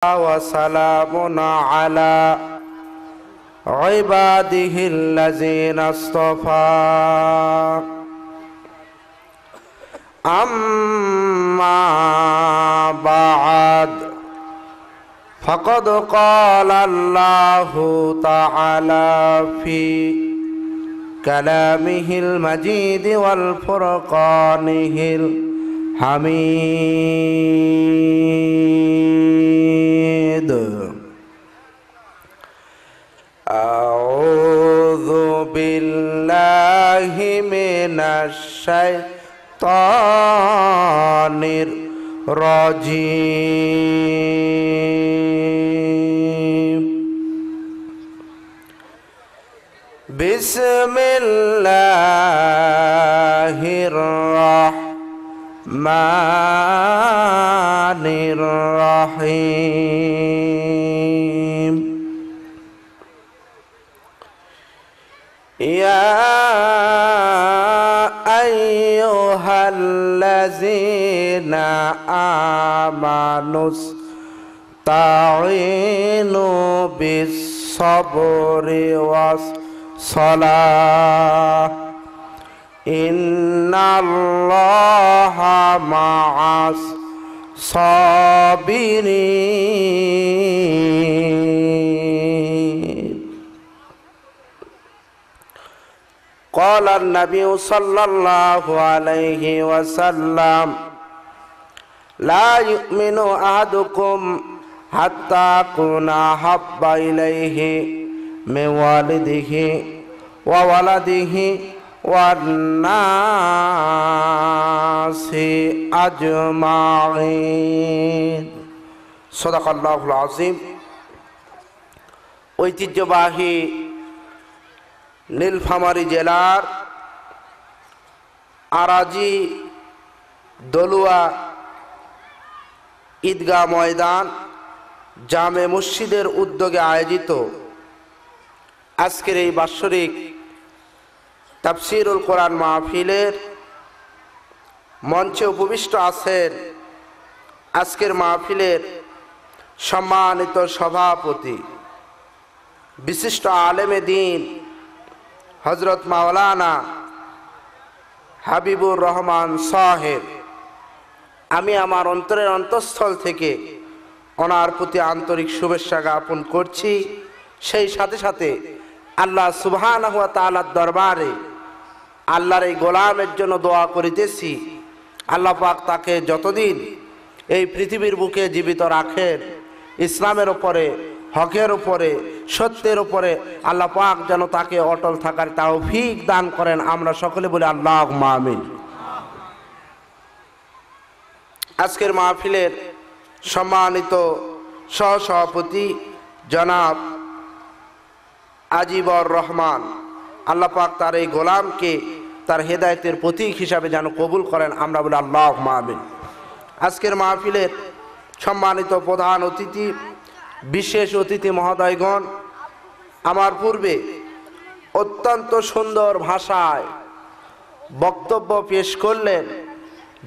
وسلام على عباده الذين اصطفى أما بعد فقد قال الله تعالى في كلامه المجيد والفرقانه الحميد أعوذ بالله من الشيطان الرجيم بسم الله الرحمن الرحيم يا أيها الذين آمنوا استعينوا بالصبر والصلاة إن الله مع الصابرين. قال النبي صلى الله عليه وسلم لا يؤمن أحدكم حتى أكون أحب إليه من والده وولده والناس أجمعين. صدق الله العظيم. ঐতিহ্যবাহী নীলফামারী জেলার আরাজি দলুয়া ঈদগাহ ময়দান জামে মসজিদের উদ্যোগে আয়োজিত আজকের এই বাৎসরিক তাফসীরুল কোরআন মাহফিলের মঞ্চে উপবিষ্ট আছেন আজকের মাহফিলের সম্মানিত সভাপতি বিশিষ্ট আলেমে দ্বীন হযরত মাওলানা হাবিবুর রহমান সাহেব। আমি আমার অন্তরের অন্তঃস্থল থেকে ওনার প্রতি আন্তরিক শুভেচ্ছা জ্ঞাপন করছি। সেই সাথে সাথে আল্লাহ সুবহানাহু ওয়া তাআলার দরবারে আল্লাহর এই গোলামের জন্য দোয়া করিতেছি, আল্লাহ পাক তাকে যতদিন এই পৃথিবীর বুকে জীবিত রাখেন ইসলামের উপরে, হকের উপরে, সত্যের উপরে আল্লাহ পাক যেন তাকে অটল থাকার তৌফিক দান করেন। আমরা সকলে বলি আল্লাহুম্মা আমিন। আজকের মাহফিলের সম্মানিত সহসভাপতি জনাব আজিবর রহমান, আল্লাহ পাক তার এই গোলামকে তার হেদায়েতের প্রতীক হিসাবে যেন কবুল করেন। আমরা বলি আল্লাহুম্মা আমিন। আজকের মাহফিলের সম্মানিত প্রধান অতিথি, বিশেষ অতিথি মহোদয়গণ, আমার পূর্বে অত্যন্ত সুন্দর ভাষায় বক্তব্য পেশ করলেন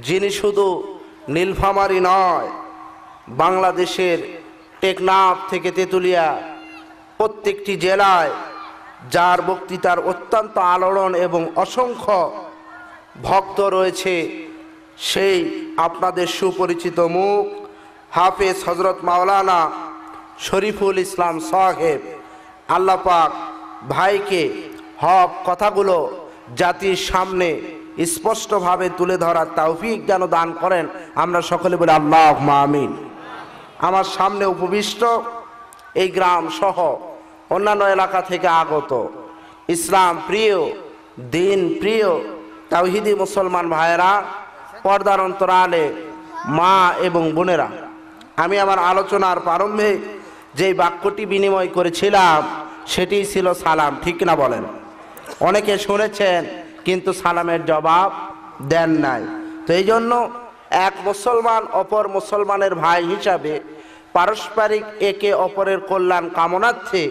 যিনি শুধু নীলফামারী নয়, বাংলাদেশের টেকনাফ থেকে তেঁতুলিয়া প্রত্যেকটি জেলায় যার বক্তৃতার অত্যন্ত আলোড়ন এবং অসংখ্য ভক্ত রয়েছে, সেই আপনাদের সুপরিচিত মুখ হাফেজ হযরত মাওলানা শরীফুল ইসলাম সাহেব। আল্লাহ পাক ভাইকে হক কথাগুলো জাতির সামনে স্পষ্টভাবে তুলে ধরার তৌফিক যেন দান করেন। আমরা সকলে বলি আল্লাহুম্মা আমিন। আমার সামনে উপবিষ্ট এই গ্রাম সহ অন্যান্য এলাকা থেকে আগত ইসলাম প্রিয়, দিন প্রিয় তাওহীদি মুসলমান ভাইয়েরা, পর্দার অন্তরালে মা এবং বোনেরা, আমি আমার আলোচনার প্রারম্ভে যেই বাক্যটি বিনিময় করেছিলাম সেটি ছিল সালাম। ঠিক না বলেন? অনেকে শুনেছেন কিন্তু সালামের জবাব দেন নাই। তো এই জন্য এক মুসলমান অপর মুসলমানের ভাই হিসাবে পারস্পরিক একে অপরের কল্যাণ কামনার্থে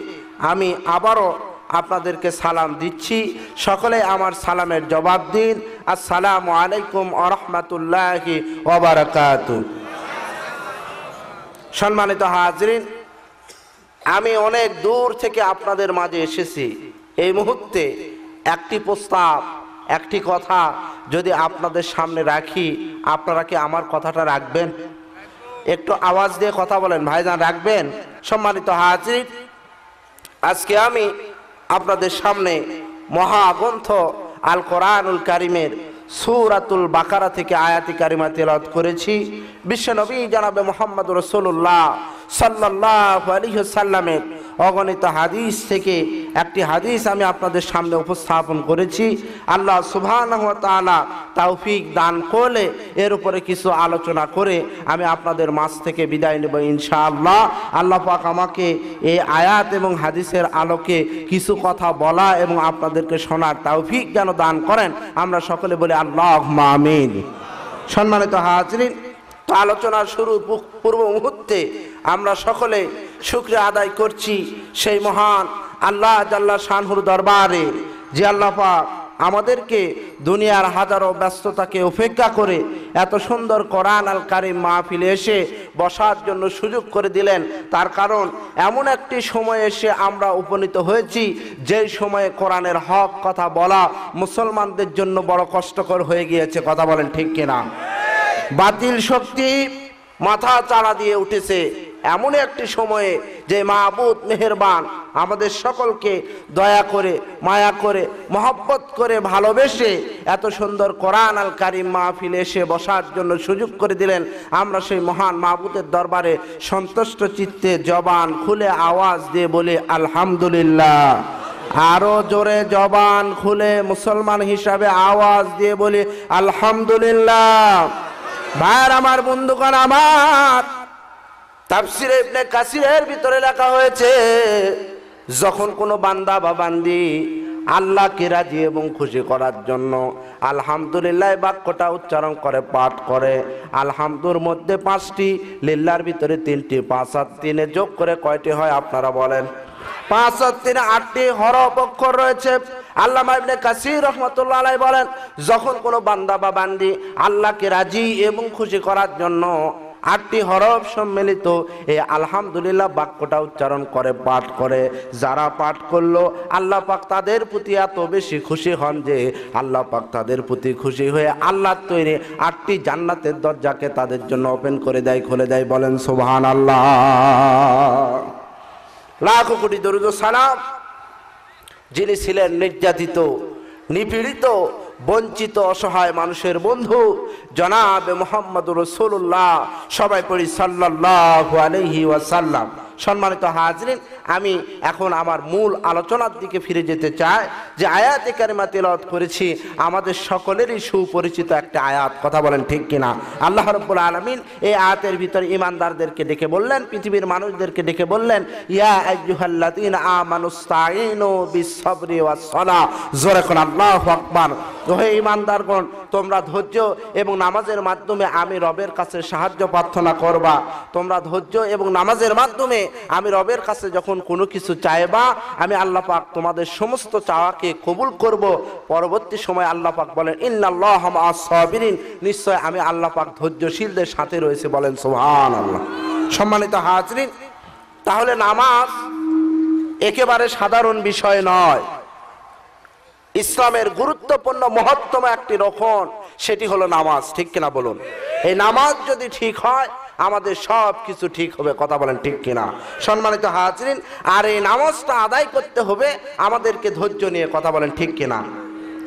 আমি আবারও আপনাদেরকে সালাম দিচ্ছি। সকলে আমার সালামের জবাব দিন। আসসালামু আলাইকুম ওয়া রাহমাতুল্লাহি ওয়া বারাকাতুহু। সম্মানিত হাজরিন, আমি অনেক দূর থেকে আপনাদের মাঝে এসেছি। এই মুহূর্তে একটি প্রস্তাব, একটি কথা যদি আপনাদের সামনে রাখি, আপনারা কি আমার কথাটা রাখবেন? একটু আওয়াজ দিয়ে কথা বলেন ভাইজান, রাখবেন? সম্মানিত হাজরিন, আজকে আমি আপনাদের সামনে মহাগ্রন্থ আল কোরআনুল কারিমের সূরাতুল বাকারা থেকে আয়াতি কারিমা তেলাওয়াত করেছি। বিশ্বনবী জনাবে মুহাম্মদ রাসূলুল্লাহ সাল্লাল্লাহু আলাইহি ওয়াসাল্লামের অগণিত হাদিস থেকে একটি হাদিস আমি আপনাদের সামনে উপস্থাপন করেছি। আল্লাহ সুবহানাহু ওয়া তাআলা তৌফিক দান করলে এর উপরে কিছু আলোচনা করে আমি আপনাদের মাঝ থেকে বিদায় নেব ইনশাআল্লাহ। আল্লাহ পাক আমাকে এই আয়াত এবং হাদিসের আলোকে কিছু কথা বলা এবং আপনাদেরকে শোনার তৌফিক যেন দান করেন। আমরা সকলে বলি আল্লাহুম্মা আমিন। সম্মানিত হাজরিন, তো আলোচনার শুরু পূর্ব মুহূর্তে আমরা সকলে শুকরিয়া আদায় করছি সেই মহান আল্লাহ জাল্লা শানহুর দরবারে, যে আল্লাহ পাক আমাদেরকে দুনিয়ার হাজারো ব্যস্ততাকে উপেক্ষা করে এত সুন্দর কোরআন আল কারীম মাহফিলে এসে বসার জন্য সুযোগ করে দিলেন। তার কারণ এমন একটি সময় এসে আমরা উপনীত হয়েছি যেই সময়ে কোরআনের হক কথা বলা মুসলমানদের জন্য বড় কষ্টকর হয়ে গিয়েছে। কথা বলেন ঠিক কিনা? বাতিল শক্তি মাথা চাড়া দিয়ে উঠেছে এমন একটি সময়ে যে মাবুদ মেহেরবান আমাদের সকলকে দয়া করে, মায়া করে, মহব্বত করে, ভালোবেসে এত সুন্দর কোরআন আল কারীম মাহফিলে এসে বসার জন্য সুযোগ করে দিলেন। আমরা সেই মহান মাবুদের দরবারে সন্তুষ্ট চিত্তে জবান খুলে আওয়াজ দিয়ে বলি আলহামদুলিল্লাহ। আরো জোরে জবান খুলে মুসলমান হিসাবে আওয়াজ দিয়ে বলি আলহামদুলিল্লাহ। ভাইয়ের আমার, বন্ধুগণ আমার, তাফসীরে ইবনে কাসিরের ভিতরে লেখা হয়েছে, যখন কোনো বান্দা বা বান্দি আল্লাহকে রাজি এবং খুশি করার জন্য আলহামদুলিল্লাহ বাক্যটা উচ্চারণ করে, পাঠ করে, আলহামদুর মধ্যে 5টি, লিল্লাহর ভিতরে 3টি, 5 আর 3 যোগ করে কয়টি হয় আপনারা বলেন? 5 আর 3 8টি হরফ অক্ষর রয়েছে। আল্লামা ইবনে কাসির রাহমাতুল্লাহ আলাইহি বলেন, যখন কোনো বান্দা বা বান্দি আল্লাহকে রাজি এবং খুশি করার জন্য 8টি হরফ সম্মিলিত এই আলহামদুলিল্লাহ বাক্যটা উচ্চারণ করে, পাঠ করে, যারা পাঠ করলো আল্লাহ পাক তাদের প্রতি এত বেশি খুশি হন যে আল্লাহ পাক তাদের প্রতি খুশি হয়ে আল্লাহর তৈরি 8টি জান্নাতের দরজাকে তাদের জন্য ওপেন করে দেয়, খুলে দেয়। বলেন সুবহানাল্লাহ। লাখো কোটি দরুদ ও সালাম যিনি ছিলেন নির্যাতিত, নিপীড়িত, বঞ্চিত, অসহায় মানুষের বন্ধু জনাবে মুহাম্মদুর রাসূলুল্লাহ। সবাই পড়ি সাল্লাল্লাহু আলাইহি ওয়াসাল্লাম। সম্মানিত হাজরিন, আমি এখন আমার মূল আলোচনার দিকে ফিরে যেতে চাই। যে আয়াতে কারিমা তেলাওয়াত করেছি আমাদের সকলেরই সুপরিচিত একটা আয়াত। কথা বলেন ঠিক কিনা? আল্লাহ রাব্বুল আলামিন এই আয়াতের ভিতরে ঈমানদারদেরকে ডেকে বললেন, পৃথিবীর মানুষদেরকে ডেকে বললেন, ইয়া আইয়ুহাল্লাযীনা আমানুস্তাঈনু বিস-সাবরি ওয়াস-সালাহ। জোরে কোন আল্লাহু আকবার। হে ঈমানদারগণ, তোমরা ধৈর্য এবং নামাজের মাধ্যমে আমি রবের কাছে সাহায্য প্রার্থনা করবা। তোমরা ধৈর্য এবং নামাজের মাধ্যমে আমি রবের কাছে যখন কোনো কিছু চাইবা, আমি আল্লাহ পাক তোমাদের সমস্ত চাওয়াকে কবুল করব। পরবর্তী সময় আল্লাহ পাক বলেন, ইন্নাল্লাহা মা'আস-সাবিরিন, নিশ্চয় আমি আল্লাহ পাক ধৈর্যশীলদের সাথে রয়েছে। বলেন সুবহানাল্লাহ। সম্মানিত হাজরিন, তাহলে নামাজ একেবারে সাধারণ বিষয় নয়। ইসলামের গুরুত্বপূর্ণ মহত্তম একটি রকম, সেটি হলো নামাজ। ঠিক কিনা বলুন? এই নামাজ যদি ঠিক হয় আমাদের সব কিছু ঠিক হবে। কথা বলেন ঠিক কিনা? সম্মানিত হাজরিন, আর এই নামাজটা আদায় করতে হবে আমাদেরকে ধৈর্য নিয়ে। কথা বলেন ঠিক কিনা?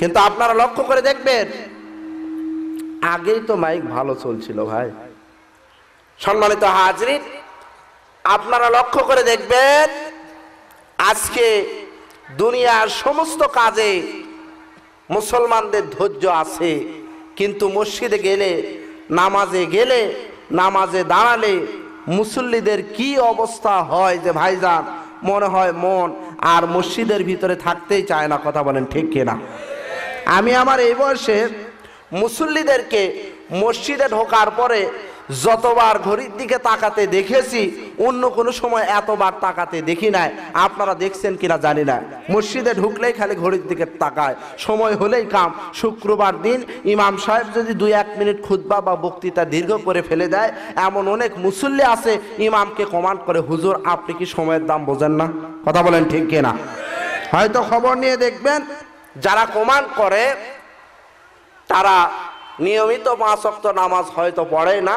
কিন্তু আপনারা লক্ষ্য করে দেখবেন, আগেই তো মাইক ভালো চলছিল ভাই। সম্মানিত হাজরিন, আপনারা লক্ষ্য করে দেখবেন আজকে দুনিয়ার সমস্ত কাজে মুসলমানদের ধৈর্য আছে, কিন্তু মসজিদে গেলে, নামাজে গেলে, নামাজে দাঁড়ালে মুসল্লিদের কি অবস্থা হয় যে ভাইজান মনে হয় মন আর মসজিদের ভিতরে থাকতেই চায় না। কথা বলেন ঠিক কিনা? আমি আমার এই বয়সে মুসল্লিদেরকে মসজিদে ঢোকার পরে যতবার ঘড়ির দিকে তাকাতে দেখেছি অন্য কোনো সময় এতবার তাকাতে দেখি নাই। আপনারা দেখছেন কিনা জানি না, মসজিদে ঢুকলেই খালি ঘড়ির দিকে তাকায়, সময় হলেই কাম। শুক্রবার দিন ইমাম সাহেব যদি 2-1 মিনিট খুতবা বা বক্তৃতা দীর্ঘ করে ফেলে দেয়, এমন অনেক মুসল্লি আছে ইমামকে কমান্ড করে, হুজুর আপনি কি সময়ের দাম বোঝেন না? কথা বলেন ঠিক কিনা? হয়তো খবর নিয়ে দেখবেন যারা কমান্ড করে তারা নিয়মিত 5 ওয়াক্ত নামাজ হয়তো পড়ে না,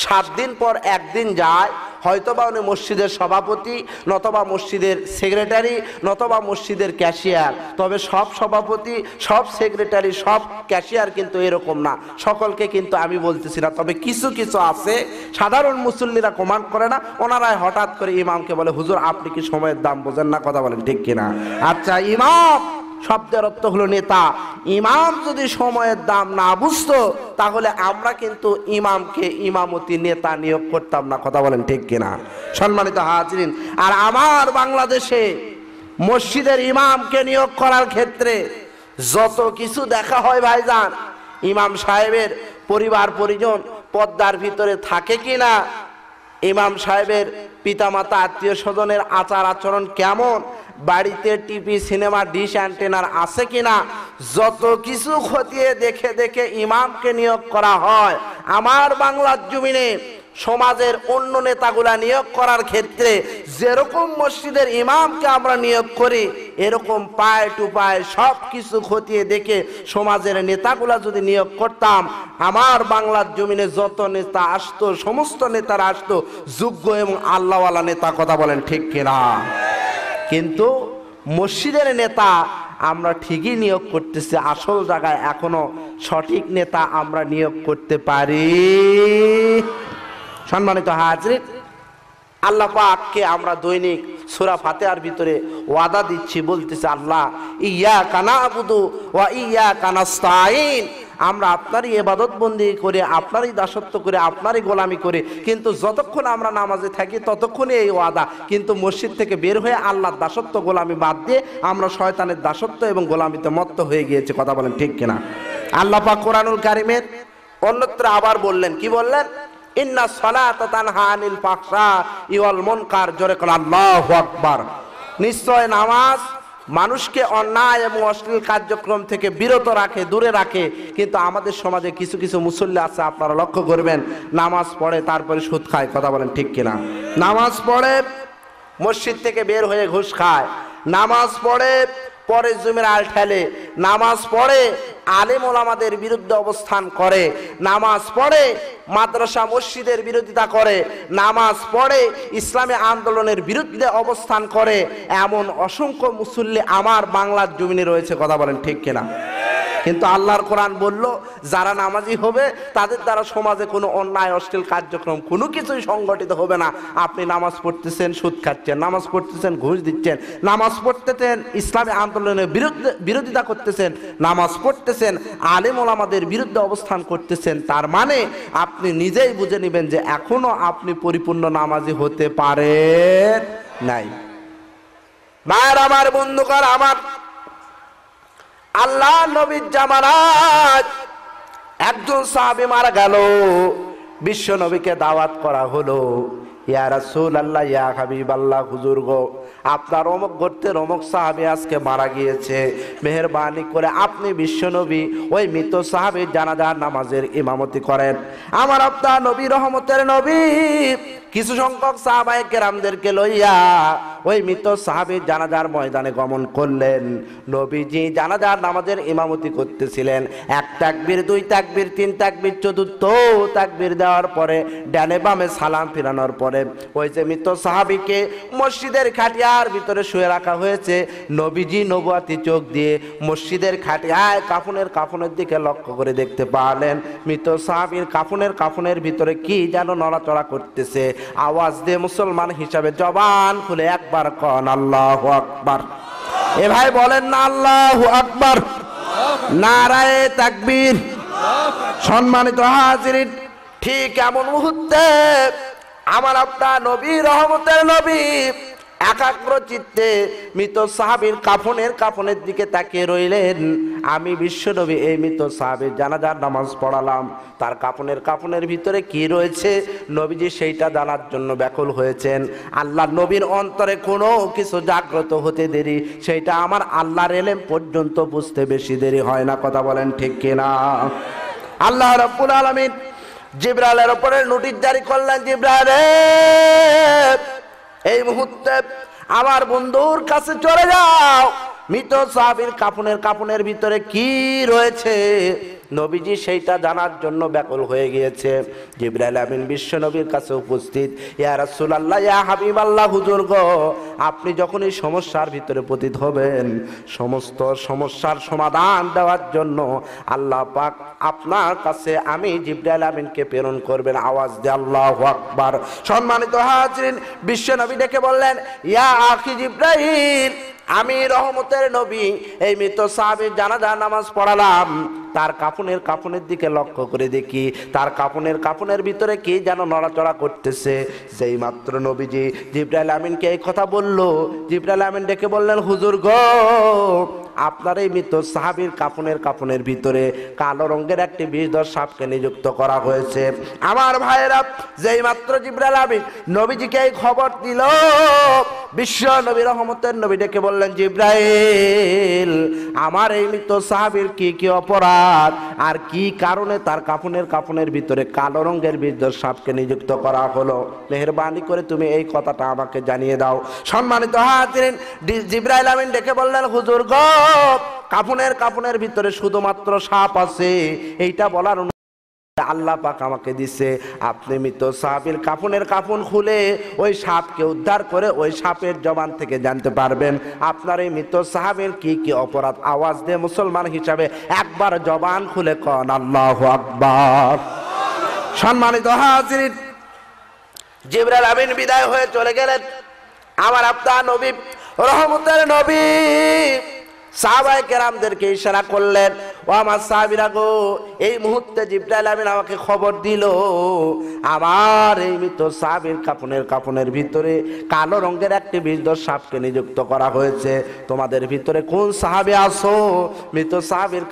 7 দিন পর একদিন যায়, হয়তোবা উনি মসজিদের সভাপতি, নতবা মসজিদের সেক্রেটারি, নতবা মসজিদের ক্যাশিয়ার। তবে সব সভাপতি, সব সেক্রেটারি, সব ক্যাশিয়ার কিন্তু এরকম না, সকলকে কিন্তু আমি বলতেছি না। তবে কিছু কিছু আছে সাধারণ মুসল্লিরা কমান্ড করে না, ওনারাই হঠাৎ করে ইমামকে বলে, হুজুর আপনি কি সময়ের দাম বোঝেন না? কথা বলেন ঠিক কিনা? আচ্ছা, ইমাম শব্দের অর্থ হলো নেতা। ইমাম যদি সময়ের দাম না বুঝতো তাহলে আমরা কিন্তু ইমামকে ইমামতি নেতা নিয়োগ করতাম না। কথা বলেন ঠিক কিনা? সম্মানিত হাজিরিন, আর আমার বাংলাদেশে মসজিদের ইমামকে নিয়োগ করার ক্ষেত্রে যত কিছু দেখা হয় ভাইজান, ইমাম সাহেবের পরিবার পরিজন পর্দার ভিতরে থাকে কিনা, ইমাম সাহেবের পিতামাতা আত্মীয় স্বজনের আচার আচরণ কেমন, বাড়িতে টিভি সিনেমা ডিশ অ্যান্টেনার আছে কিনা, যত কিছু খতিয়ে দেখে দেখে ইমামকে নিয়োগ করা হয়। আমার বাংলার জমিনে সমাজের অন্য নেতাগুলা নিয়োগ করার ক্ষেত্রে যেরকম মসজিদের ইমামকে আমরা নিয়োগ করি, এরকম পায়ে টু পায়ে সব কিছু খতিয়ে দেখে সমাজের নেতাগুলা যদি নিয়োগ করতাম, আমার বাংলার জমিনে যত নেতা আসতো সমস্ত নেতারা আসতো যোগ্য এবং আল্লাহওয়ালা নেতা। কথা বলেন ঠিক কিনা? কিন্তু মসজিদের নেতা আমরা ঠিকই নিয়োগ করতেছি, আসল জায়গায় এখনো সঠিক নেতা আমরা নিয়োগ করতে পারি। সম্মানিত হাজির, আল্লাহ পাককে আমরা দৈনিক সূরা ফাতিহার ভিতরে ওয়াদা দিচ্ছি, বলতেছে আল্লাহ ইয়্যাকা না'বুদু ওয়া ইয়্যাকা নাস্তাঈন, আমরা আপনারই ইবাদত বন্দেগী করে, আপনারই দাসত্ব করে, আপনারই গোলামি করে, কিন্তু যতক্ষণ আমরা নামাজে থাকি ততক্ষণই এই ওয়াদা। কিন্তু মসজিদ থেকে বের হয়ে আল্লাহর দাসত্ব গোলামি বাদ দিয়ে আমরা শয়তানের দাসত্ব এবং গোলামিতে মত্ত হয়ে গিয়েছি। কথা বলেন ঠিক কিনা? আল্লাহ পাক কোরআনুল কারীমের অন্যত্র আবার বললেন, কি বললেন? ইন্না সালাতা তানহা আনিল ফাহশাই ওয়াল মুনকার। জোরে বলেন আল্লাহু আকবার। নিশ্চয় নামাজ মানুষকে অন্যায় এবং অশ্লীল কার্যক্রম থেকে বিরত রাখে, দূরে রাখে। কিন্তু আমাদের সমাজে কিছু কিছু মুসল্লি আছে, আপনারা লক্ষ্য করবেন, নামাজ পড়ে তারপরে সুদ খায়। কথা বলেন ঠিক কিনা? নামাজ পড়ে মসজিদ থেকে বের হয়ে ঘুষ খায়, নামাজ পড়ে পরে জমির আল ঠেলে, নামাজ পড়ে আলেম ওলামাদের বিরুদ্ধে অবস্থান করে, নামাজ পড়ে মাদ্রাসা মসজিদের বিরোধিতা করে, নামাজ পড়ে ইসলামী আন্দোলনের বিরুদ্ধে অবস্থান করে। এমন অসংখ্য মুসল্লি আমার বাংলার জমিনে রয়েছে। কথা বলেন ঠিক কিনা? কিন্তু আল্লাহর কোরআন বলল, যারা নামাজি হবে তাদের দ্বারা সমাজে কোনো অন্যায় অশ্লীল কার্যক্রম কোনো কিছুই সংগঠিত হবে না। আপনি নামাজ পড়তেছেন, সুদ খাচ্ছেন, নামাজ পড়তেছেন, ঘুষ দিচ্ছেন, নামাজ পড়তেছেন ইসলামী আন্দোলনের বিরোধিতা করতেছেন, নামাজ পড়তেছেন আলেম ওলামাদের বিরুদ্ধে অবস্থান করতেছেন, তার মানে আপনি নিজেই বুঝে নেবেন যে এখনো আপনি পরিপূর্ণ নামাজি হতে পারেন নাই। মায়ের আমার, বন্ধুকার আমার, আল্লাহ নবীর জামানায় একজন সাহাবী মারা গেল, বিশ্ব নবীকে দাওয়াত করা হলো, ইয়া রাসূলুল্লাহ, ইয়া হাবিবাল্লাহ, হুজুর গো আপনার অমুক গোত্রের অমুক সাহাবী আজকে মারা গিয়েছে, মেহেরবানি করে আপনি বিশ্ব নবী ওই মৃত সাহাবীর জানাজার নামাজের ইমামতি করেন। আমার আপনার নবী রহমতের নবী কিছু সংখ্যক সাহাবায়ে কেরামদেরকে লইয়া ওই মৃত সাহাবীর জানাজার ময়দানে গমন করলেন। নবীজি জানাজার নামাজের ইমামতি করতেছিলেন। 1 তাকবীর, 2 তাকবীর, 3 তাকবীর, চতুর্থ তাকবীর দেওয়ার পরে ডানে বামে সালাম ফিরানোর পরে ওই যে মৃত সাহাবীকে মসজিদের খাটিয়ার ভিতরে শুয়ে রাখা হয়েছে। নবীজি নবুয়াতি চোখ দিয়ে মসজিদের খাটিয়ায় কাফনের দিকে লক্ষ্য করে দেখতে পারলেন মৃত সাহাবীর কাফনের ভিতরে কি যেন নড়াচড়া করতেছে। আওয়াজ দিয়ে মুসলমান হিসাবে জবান খুলে একবার কন আল্লাহু আকবার। এ ভাই বলেন না আল্লাহু আকবার, নারায়ে তাকবীর। সম্মানিত হাজিরিন, ঠিক এমন মুহূর্তে আমার আপনার নবী রহমতের নবী একাগ্র চিত্তে মৃত সাহাবীর কাফনের দিকে তাকিয়ে রইলেন। আমি বিশ্বনবী এই মৃত সাহাবীর জানাজার নামাজ পড়ালাম, তার কাফনের ভিতরে কি রয়েছে নবীজি সেইটা জানার জন্য ব্যাকুল হয়েছেন। আল্লাহ নবীর অন্তরে কোনো কিছু জাগ্রত হতে দেরি, সেইটা আমার আল্লাহর ইলম পর্যন্ত বুঝতে বেশি দেরি হয় না। কথা বলেন ঠিক কিনা? আল্লাহ রাব্বুল আলামিন জিবরাইলের উপরে নোটিশ জারি করলেন, জিবরাইল এই মুহূর্তে আমার বন্ধুর কাছে চলে যাও, মৃত সাহাবীর কাফনের ভিতরে কি রয়েছে নবীজি সেইটা জানার জন্য ব্যাকুল হয়ে গিয়েছে। জিবরাইল আমিন বিশ্ব নবীর কাছে উপস্থিত। ইয়া রাসূলুল্লাহ, ইয়া হাবিবাল্লাহ, হুজুর গো, আপনি যখন এই সমস্যার ভিতরে পতিত হবেন, সমস্ত সমস্যার সমাধান দেওয়ার জন্য আল্লাহ পাক আপনার কাছে আমি জিবরাইল আমিনকে প্রেরণ করবেন। আওয়াজ দিয়ে আল্লাহু আকবার। সম্মানিত হাজিরিন, বিশ্ব নবী ডেকে বললেন, ইয়া আখি জিবরাইল, আমি রহমতের নবী এই মৃত সাহাবীর জানাজা নামাজ পড়ালাম, তার কাফনের দিকে লক্ষ্য করে দেখি তার কাফনের ভিতরে কি যেন নড়াচড়া করতেছে। যেই মাত্র নবীজি জিবরাইল আমিনকে এই কথা বলল, জিবরাইল আমিন ডেকে বললেন, হুজুর গো, আপনার এই মৃত সাহাবীর কাফনের ভিতরে কালো রঙের একটি বিষধর সাপকে নিযুক্ত করা হয়েছে। আমার ভাইয়েরা, যেই মাত্র জিবরাইল আমিন নবীজিকে এই খবর দিল, বিশ্ব নবী রহমতের নবী ডেকে বললেন, জিবরাইল, আমার এই মৃত সাহাবীর কি অপরাধ আর কি কারণে তার কাফনের ভিতরে কালো রঙের বিষধর সাপকে নিযুক্ত করা হলো, মেহেরবানি করে তুমি এই কথাটা আমাকে জানিয়ে দাও। সম্মানিত হাজিরিন, জিবরাইল আমিন ডেকে বললেন, হুজুর গো, কাফনের ভিতরে শুধুমাত্র সাপ আছে, এইটা বলার আল্লাহ পাক আমাকে দিছে। আপনি মৃত সাহাবীর কাফন খুলে ওই সাপকে উদ্ধার করে ওই সাপের জবান থেকে জানতে পারবেন আপনার এই মৃত সাহাবীর কি অপরাধ। আওয়াজ দিয়ে মুসলমান হিসাবে একবার জবান খুলে কন আল্লাহু আকবার। সম্মানিত হাজিরিন, জিবরাইল আমিন বিদায় হয়ে চলে গেলেন। আমার আপনার নবী রহমতের নবী সাহাবায়ে কেরামদেরকে ইশারা করলেন, ও আমার সাহাবীরা গো, এই মুহূর্তে জিবরাইল আমিন আমাকে খবর দিল, আমার এই মৃত সাহাবীর কাফনের ভিতরে কালো রঙের একটি বিষধর সাপকে নিযুক্ত করা হয়েছে। তোমাদের ভিতরে কোন সাহাবী আছো, মৃত সাহাবীর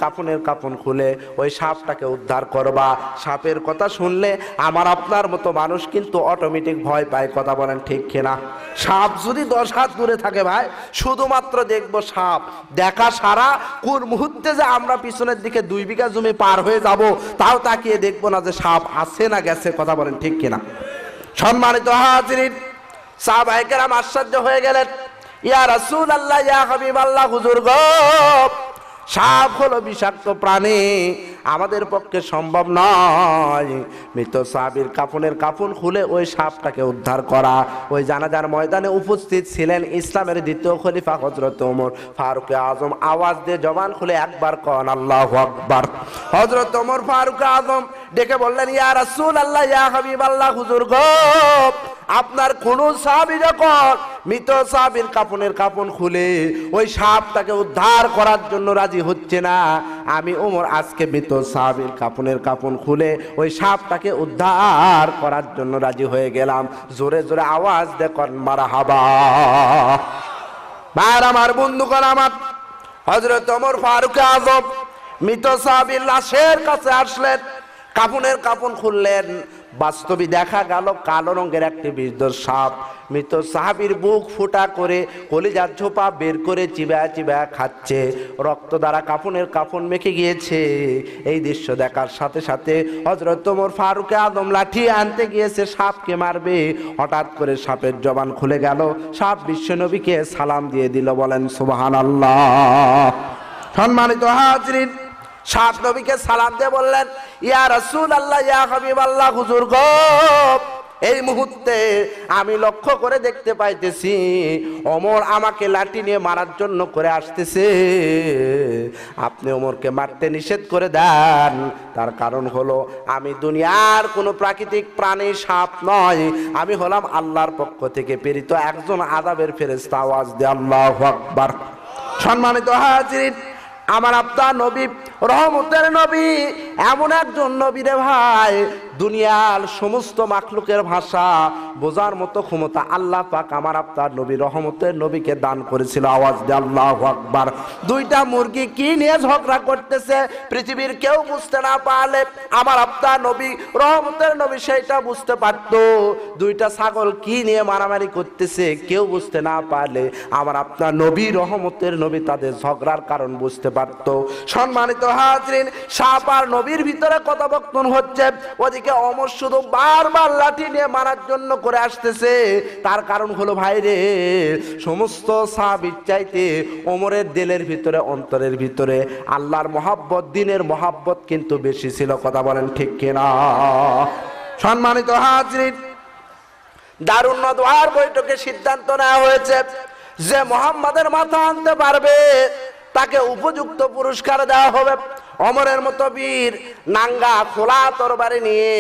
কাফন খুলে ওই সাপটাকে উদ্ধার করবা। সাপের কথা শুনলে আমার আপনার মতো মানুষ কিন্তু অটোমেটিক ভয় পায়। কথা বলেন ঠিক কিনা? সাপ যদি 10 হাত দূরে থাকে ভাই, শুধুমাত্র দেখবো সাপ, দেখা সারা কোন মুহূর্তে যে আমরা পিছনের দিকে 2 বিঘা জমি পার হয়ে যাব তাও তাকিয়ে দেখবো না যে সাপ আছে না গেছে। কথা বলেন ঠিক কিনা? সম্মানিত হাজিরিন, সাহাবায়ে কেরাম আশ্চর্য হয়ে গেলেন, ইয়া রাসূলুল্লাহ, ইয়া হাবিবাল্লাহ, হুজুর গো, সাপ হলো বিষাক্ত প্রাণী, আমাদের পক্ষে সম্ভব নয় মৃত সাহাবীর কাফন খুলে ওই সাপটাকে উদ্ধার করা। ওই জানাজার ময়দানে উপস্থিত ছিলেন ইসলামের দ্বিতীয় খলিফা হযরত ওমর ফারুক আজম। আওয়াজ দিয়ে জবান খুলে একবার কন আল্লাহু আকবার। হযরত ওমর ফারুক আজম ডেকে বললেন, ইয়া রাসূলুল্লাহ, ইয়া হাবিবাল্লাহ, হুজুর গো, আপনার কোন সাহাবী যখন মৃত সাহাবীর কাফন খুলে ওই সাপটাকে উদ্ধার করার জন্য রাজি হচ্ছে না, আমি ওমর আজকে মৃত সাহাবীর কাফন খুলে ওই সাপটাকে উদ্ধার করার জন্য রাজি হয়ে গেলাম। জোরে জোরে আওয়াজ দেখুন মারহাবা। ভাইরা আমার, বন্ধুগণ আমার, হযরত ওমর ফারুক আজম মৃত সাহাবীর লাশের কাছে আসলেন, কাফন খুললেন। বাস্তবে দেখা গেল কালো রঙের একটি বিষধর সাপ মৃত সাহাবীর বুক ফুটা করে কলিজার ঝোপা বের করে চিবায়া খাচ্ছে, রক্ত দ্বারা কাফন মেখে গিয়েছে। এই দৃশ্য দেখার সাথে সাথে হযরত ওমর ফারুক আজম লাঠি আনতে গিয়েছে সাপকে মারবে, হঠাৎ করে সাপের জবান খুলে গেল, সাপ বিশ্বনবীকে সালাম দিয়ে দিল। বলেন সুবহানাল্লাহ। সম্মানিত হাজিরিন, সাপ নবীকে সালাম দিয়ে বললেন, ইয়া রাসূলুল্লাহ, ইয়া হাবিবাল্লাহ, হুজুর গো, এই মুহূর্তে আমি লক্ষ্য করে দেখতে পাইতেছি ওমর আমাকে লাঠি নিয়ে মারার জন্য করে আসতেছে। আপনি ওমরকে মারতে নিষেধ করে দেন। তার কারণ হলো আমি দুনিয়ার কোনো প্রাকৃতিক প্রাণী সাপ নয়, আমি হলাম আল্লাহর পক্ষ থেকে প্রেরিত একজন আযাবের ফেরেশতা। আওয়াজ দিয়ে আল্লাহু আকবার। সম্মানিত হাজিরিন, আমার আপনার নবী রহমতের নবী এমন একজন নবী রে ভাই, দুনিয়ার সমস্ত মাখলুকের ভাষা বোঝার মতো ক্ষমতা আল্লাহ পাক আমার আপনার নবী রহমতের নবীকে দান করেছিল। আওয়াজ দিয়ে আল্লাহু আকবার। দুইটা মুরগি কি নিয়ে ঝগড়া করতেছে পৃথিবীর কেউ বুঝতে না পারলে আমার আপনার নবী রহমতের নবী সেইটা বুঝতে পারতো। দুইটা ছাগল কি নিয়ে মারামারি করতেছে কেউ বুঝতে না পারলে আমার আপনার নবী রহমতের নবী তাদের ঝগড়ার কারণ বুঝতে পারতো। সম্মানিত হাজরিন, সাপ আর নবীর ভিতরে কথোপকথন হচ্ছে, ওদিকে ওমর শুধু বারবার লাঠি নিয়ে মারার জন্য করে আসতেছে। তার কারণ হলো ভাই রে, সমস্ত সাহাবীর চাইতে ওমরের দিলের ভিতরে অন্তরের ভিতরে আল্লাহর মহাব্বত, দ্বীনের মহাব্বত কিন্তু বেশি ছিল। কথা বলেন ঠিক কিনা? সম্মানিত হাজরিন, দারুন নদওয়ার বৈঠকে সিদ্ধান্ত নেওয়া হয়েছে যে মুহাম্মাদের মাথা আনতে পারবে তাকে উপযুক্ত পুরস্কার দেওয়া হবে। ওমরের মতো বীর নাঙ্গা খোলা তরবারি নিয়ে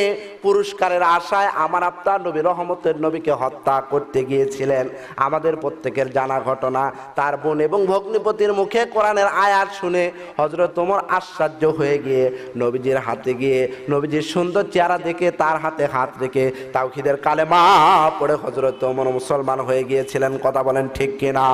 পুরস্কারের আশায় আমার আপনার নবী রহমতের নবীকে হত্যা করতে গিয়েছিলেন। আমাদের প্রত্যেকের জানা ঘটনা। তার বোন এবং ভগ্নিপতির মুখে কোরআনের আয়াত শুনে হযরত ওমর আশ্চর্য হয়ে গিয়ে নবীজির হাতে গিয়ে নবীজির সুন্দর চেহারা দেখে তার হাতে হাত রেখে তাওহীদের কালেমা পড়ে হযরত ওমর মুসলমান হয়ে গিয়েছিলেন। কথা বলেন ঠিক কিনা?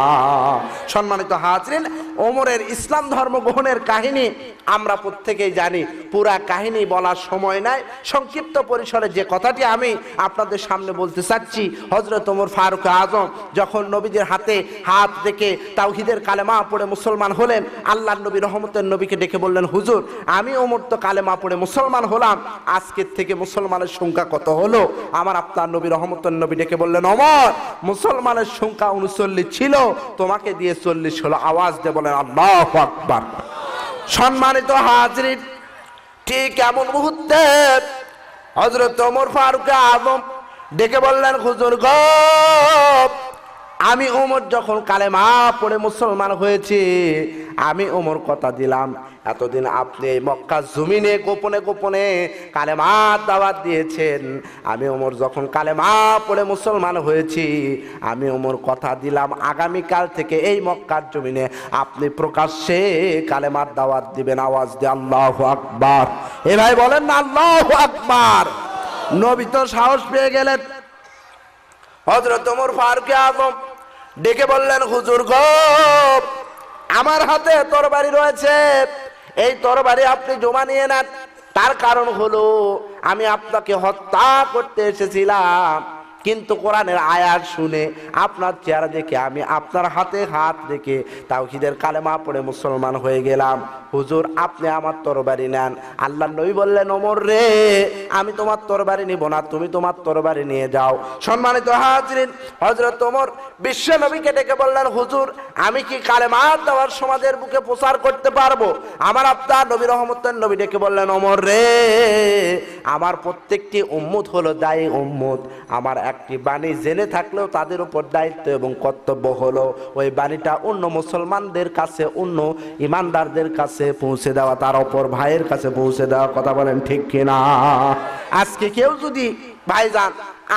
সম্মানিত হাজরিন, ওমরের ইসলাম ধর্ম গ্রহণের কাহিনী আমরা প্রত্যেকেই জানি। পুরা কাহিনী বলার সময় নাই, সংক্ষিপ্ত পরিসরে যে কথাটি আমি আপনাদের সামনে বলতে চাচ্ছি, হযরত ওমর ফারুক আজম যখন নবীদের হাতে হাত রেখে তাওহীদের কালেমা পড়ে মুসলমান হলেন, আল্লাহর নবী রহমতের নবীকে ডেকে বললেন, হুজুর আমি ওমর তো কালেমা পড়ে মুসলমান হলাম, আজকের থেকে মুসলমানের সংখ্যা কত হলো? আমার আপনার নবী রহমতের নবী ডেকে বললেন, ওমর মুসলমানের সংখ্যা 39 ছিল, তোমাকে দিয়ে 40 হলো। আওয়াজ দিয়ে বলেন আল্লাহু আকবার। সম্মানিত হাজরিন, ঠিক এমন মুহূর্তে হযরত ওমর ফারুক আজম ডেকে বললেন, হুজুর গো, আমি ওমর যখন কালেমা পড়ে মুসলমান হয়েছি, আমি ওমর কথা দিলাম এতদিন আপনি মক্কার জমিনে গোপনে গোপনে কালেমার দাওয়াত দিয়েছেন, আমি ওমর যখন কালেমা পড়ে মুসলমান হয়েছি, আমি ওমর কথা দিলাম আগামীকাল থেকে এই মক্কার জমিনে আপনি প্রকাশ্যে কালেমার দাওয়াত দিবেন। আওয়াজ দিয়ে আল্লাহু আকবার। এ ভাই বলেন না আল্লাহু আকবার। নবী তো সাহস পেয়ে গেলেন। হযরত ওমর ফারুক আজম ডেকে বললেন, হুজুর গো, আমার হাতে তরবারি রয়েছে, এই তরবারি আপনি জমা নিয়ে নেন। তার কারণ হলো আমি আপনাকে হত্যা করতে এসেছিলাম, কিন্তু কোরআনের আয়াত শুনে আপনার চেহারা দেখে আমি আপনার হাতে হাত রেখে তাওহীদের কালেমা পড়ে মুসলমান হয়ে গেলাম। হুজুর আপনি আমার তরবারি নেন। আল্লাহর নবী বললেন, ওমর রে, আমি তোমার তরবারি নিব না, তুমি তোমার তরবারি নিয়ে যাও। সম্মানিত হাজরিন, হযরত ওমর বিশ্ব নবীকে ডেকে বললেন, হুজুর আমি কি কালেমা দেওয়ার সমাজের বুকে প্রচার করতে পারবো? আমার আপনার নবী রহমতের নবী ডেকে বললেন, ওমর রে, আমার প্রত্যেকটি উম্মত হলো দায়ী উম্মত। আমার একটি বাণী জেনে থাকলেও তাদের উপর দায়িত্ব এবং কর্তব্য হলো ওই বাণীটা অন্য মুসলমানদের কাছে, অন্য ইমানদারদের কাছে পৌঁছে দেওয়া, তার অপর ভাইয়ের কাছে পৌঁছে দেওয়া। কথা বলেন ঠিক কিনা? আজকে কেউ যদি ভাইজান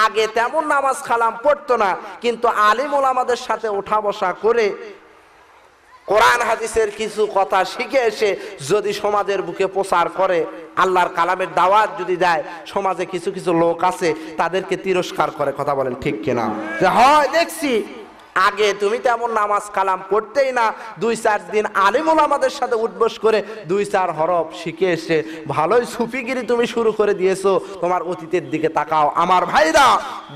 আগে তেমন নামাজ কালাম পড়তো না, কিন্তু আলিম ওলামাদের সাথে ওঠা বসা করে কোরআন হাদিসের কিছু কথা শিখে এসে যদি সমাজের বুকে প্রচার করে, আল্লাহর কালামের দাওয়াত যদি দেয়, সমাজে কিছু কিছু লোক আছে তাদেরকে তিরস্কার করে। কথা বলেন ঠিক কিনা? যে হয় দেখছি আগে তুমি তেমন নামাজ কালাম পড়তেই না, 2-4 দিন আলিম ওলামাদের সাথে উঠবস করে 2-4 হরফ শিখে এসে ভালোই সুফিগিরি তুমি শুরু করে দিয়েছো, তোমার অতীতের দিকে তাকাও। আমার ভাইরা,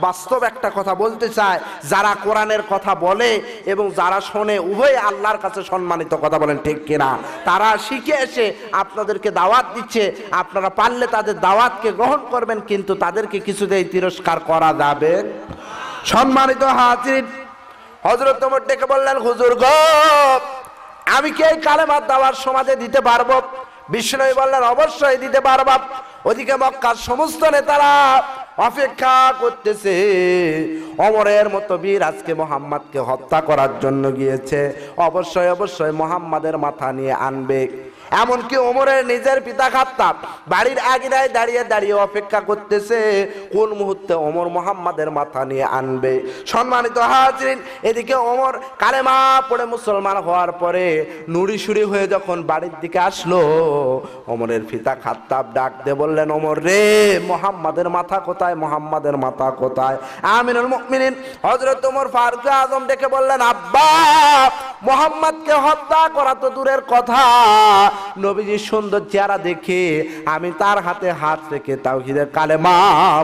বাস্তব একটা কথা বলতে চায়, যারা কোরআনের কথা বলে এবং যারা শোনে উভয় আল্লাহর কাছে সম্মানিত। কথা বলেন ঠিক কিনা? তারা শিখে এসে আপনাদেরকে দাওয়াত দিচ্ছে, আপনারা পারলে তাদের দাওয়াতকে গ্রহণ করবেন, কিন্তু তাদেরকে কিছুতেই তিরস্কার করা যাবে। সম্মানিত হাজির, হযরত ওমর ডেকে বললেন, হুজুর গো, আমি কি এই কালেমার দাওয়াত সমাজে দিতে পারবো? বিষ্ণু বললেন, অবশ্যই দিতে পারবা। ওদিকে মক্কার সমস্ত নেতারা অপেক্ষা করতেছে, ওমরের মতো বীর আজকে মুহাম্মদকে হত্যা করার জন্য গিয়েছে, অবশ্যই অবশ্যই মুহাম্মাদের মাথা নিয়ে আনবে। এমনকি ওমরের নিজের পিতা খাত্তাব বাড়ির আঙিনায় দাঁড়িয়ে দাঁড়িয়ে অপেক্ষা করতেছে কোন মুহূর্তে ওমর মুহাম্মাদের মাথা নিয়ে আনবে। সম্মানিত হাজিরিন, এদিকে ওমর কালেমা পড়ে মুসলমান হওয়ার পরে নুড়ি সুড়ি হয়ে যখন বাড়ির দিকে আসলো, ওমরের পিতা খাত্তাব ডাক দিয়ে বললেন, ওমর রে, মুহাম্মাদের মাথা কোথায়, মুহাম্মাদের মাথা কোথায়? আমিনুল মুমিনিন হযরত ওমর ফারুক আযম ডেকে বললেন, আব্বা, মুহাম্মাদকে হত্যা করা তো দূরের কথা, নবীজির সুন্দর চেহারা দেখে আমি তার হাতে হাত রেখে তাওহীদের কালেমা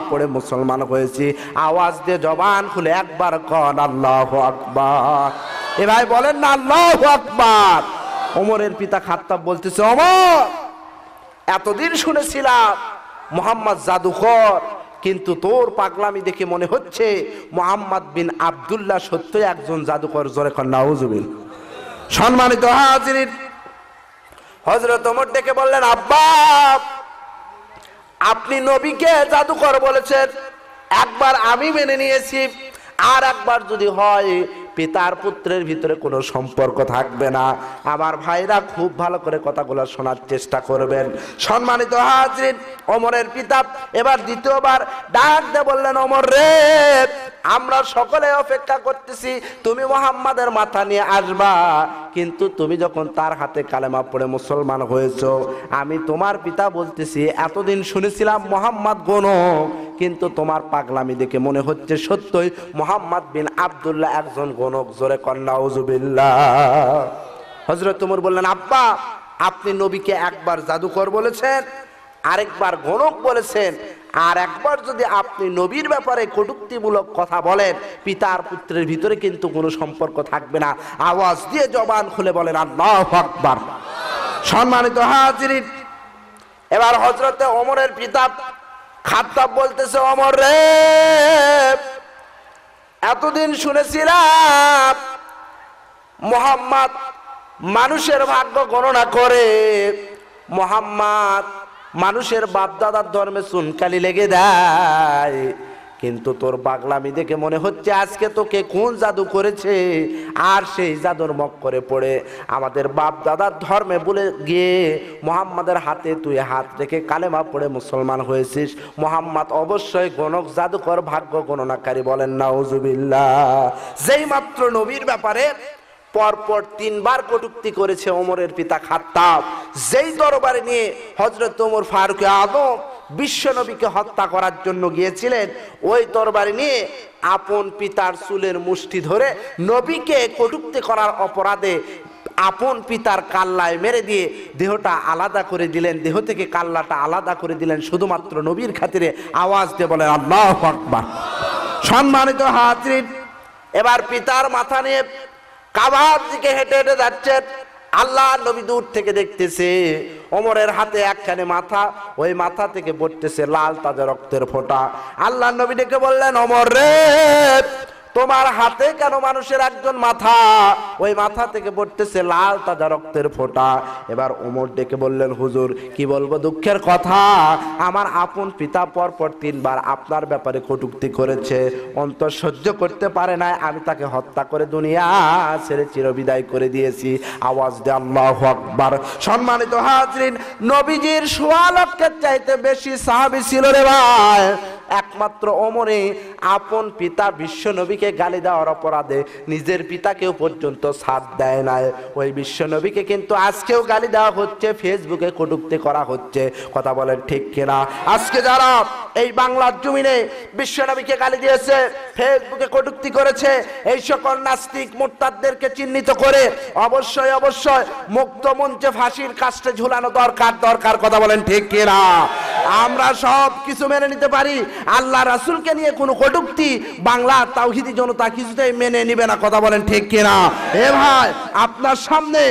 পড়ে মুসলমান হয়েছি। আওয়াজ দিয়ে জবান খুলে একবার কন আল্লাহু আকবার। এ ভাই বলেন না আল্লাহু আকবার। ওমরের পিতা খাত্তাব বলতেছে, ওমর, এতদিন শুনেছিলাম মুহাম্মদ জাদুকর, কিন্তু তোর পাগলামি দেখে মনে হচ্ছে মুহাম্মদ বিন আব্দুল্লাহ সত্যই একজন জাদুকর। জোরে কন নাউজুবিল্লাহ। সম্মানিত হাজিরিন, হযরত ওমর ডেকে বললেন, আব্বা, আপনি নবীকে জাদুকর বলেছেন, একবার আমি মেনে নিয়েছি, আর একবার যদি হয় পিতার পুত্রের ভিতরে কোনো সম্পর্ক থাকবে না। আমার ভাইরা খুব ভালো করে কথাগুলো শোনার চেষ্টা করবেন। সম্মানিত হাজিরিন, ওমরের পিতা এবার দ্বিতীয়বার ডাক দিয়ে বললেন, ওমর রে, আমরা সকলে অপেক্ষা করতেছি তুমি মুহাম্মাদের মাথা নিয়ে আসবা, কিন্তু তুমি যখন তার হাতে কালেমা পড়ে মুসলমান হয়েছো, আমি তোমার পিতা বলতেছি এতদিন শুনেছিলাম মুহাম্মদ গণক, কিন্তু তোমার পাগলামি দেখে মনে হচ্ছে সত্যই মুহাম্মদ বিন আব্দুল্লাহ একজন গণক। জোরে কন নাউজুবিল্লাহ। হযরত ওমর বললেন, আব্বা, আপনি নবীকে একবার জাদুকর বলেছেন, আরেকবার গণক বলেছেন, আর একবার যদি আপনি নবীর ব্যাপারে কটূক্তিমূলক কথা বলেন, পিতার পুত্রের ভিতরে কিন্তু কোনো সম্পর্ক থাকবে না। আওয়াজ দিয়ে জবান খুলে বলেন আল্লাহু আকবার। সম্মানিত হাজিরিন, এবার হযরতে ওমরের পিতা খাত্তাব বলতেছে, ওমর রে, এতদিন শুনেছিলাম মুহাম্মদ মানুষের ভাগ্য গণনা করে, মুহাম্মদ মানুষের বাপদাদার ধর্মে চুনকালি লেগে দেয়, কিন্তু তোর পাগলামি দেখে মনে হচ্ছে আজকে তোকে কোন জাদু করেছে, আর সেই জাদুর মক্করে পড়ে আমাদের বাপ দাদার ধর্মে বলে গিয়ে মুহাম্মাদের হাতে তুই হাত রেখে কালেমা পড়ে মুসলমান হয়েছিস। মুহাম্মদ অবশ্যই গণক, জাদুকর, ভাগ্য গণনাকারী। বলেন নাউজুবিল্লাহ। যেই মাত্র নবীর ব্যাপারে পরপর 3 বার কটূক্তি করেছে ওমরের পিতা খাত্তাব, যেই দরবারে নিয়ে হযরত ওমর ফারুক আযম বিশ্ব নবীকে হত্যা করার জন্য গিয়েছিলেন, ওই দরবারে নিয়ে আপন পিতার চুলের মুষ্টি ধরে নবীকে কটূক্তি করার অপরাধে আপন পিতার কাল্লায় মেরে দিয়ে দেহটা আলাদা করে দিলেন, দেহ থেকে কাল্লাটা আলাদা করে দিলেন শুধুমাত্র নবীর খাতিরে। আওয়াজ দিয়ে বলেন আল্লাহু আকবার। সম্মানিত হাজিরিন, এবার পিতার মাথা নিয়ে কাবার দিকে হেঁটে হেঁটে যাচ্ছেন। আল্লাহ নবী দূর থেকে দেখতেছে ওমরের হাতে একখানে মাথা, ওই মাথা থেকে পড়তেছে লাল তাজা রক্তের ফোঁটা। আল্লাহ নবী ডেকে বললেন, ওমর রে, তোমার হাতে কেন মানুষের একজন মাথা, ওই মাথা থেকে পড়তেছে লাল তাজা রক্তের ফোঁটা। এবার ওমর ডেকে বললেন, হুজুর, কি বলবো দুঃখের কথা, আমার আপন পিতা পরপর 3 বার আপনার ব্যাপারে কটূক্তি করেছে, অন্তর সহ্য করতে পারে না, আমি তাকে হত্যা করে দুনিয়া ছেড়ে চিরবিদায় করে দিয়েছি। আওয়াজ দে আল্লাহু আকবার। সম্মানিত হাজিরিন, নবীজির 1.25 লক্ষের চাইতে বেশি সাহাবী ছিল রে ভাই, একমাত্র ওমরে আপন পিতা বিশ্ব নবীকে গালি দেওয়ার অপরাধে নিজের পিতাকেও পর্যন্ত ছাড় দেয় নাই। ওই বিশ্ব নবীকে কিন্তু আজকেও গালি দেওয়া হচ্ছে, ফেসবুকে কটূক্তি করা হচ্ছে। কথা বলেন ঠিক কিনা? আজকে যারা এই বাংলার জমিনে বিশ্ব নবীকে গালি দিয়েছে, ফেসবুকে কটূক্তি করেছে, এই সকল নাস্তিক মুরতাদদেরকে চিহ্নিত করে অবশ্যই অবশ্যই মুক্ত মঞ্চে ফাঁসির কাস্টে ঝুলানো দরকার। কথা বলেন ঠিক কিনা? আমরা সব কিছু মেনে নিতে পারি, আল্লাহ রাসূলকে নিয়ে কোনো কটূক্তি বাংলা তাওহীদি জনতা কিছুতেই মেনে নিবে না। কথা বলেন ঠিক কিনা? এ ভাই, আপনার সামনে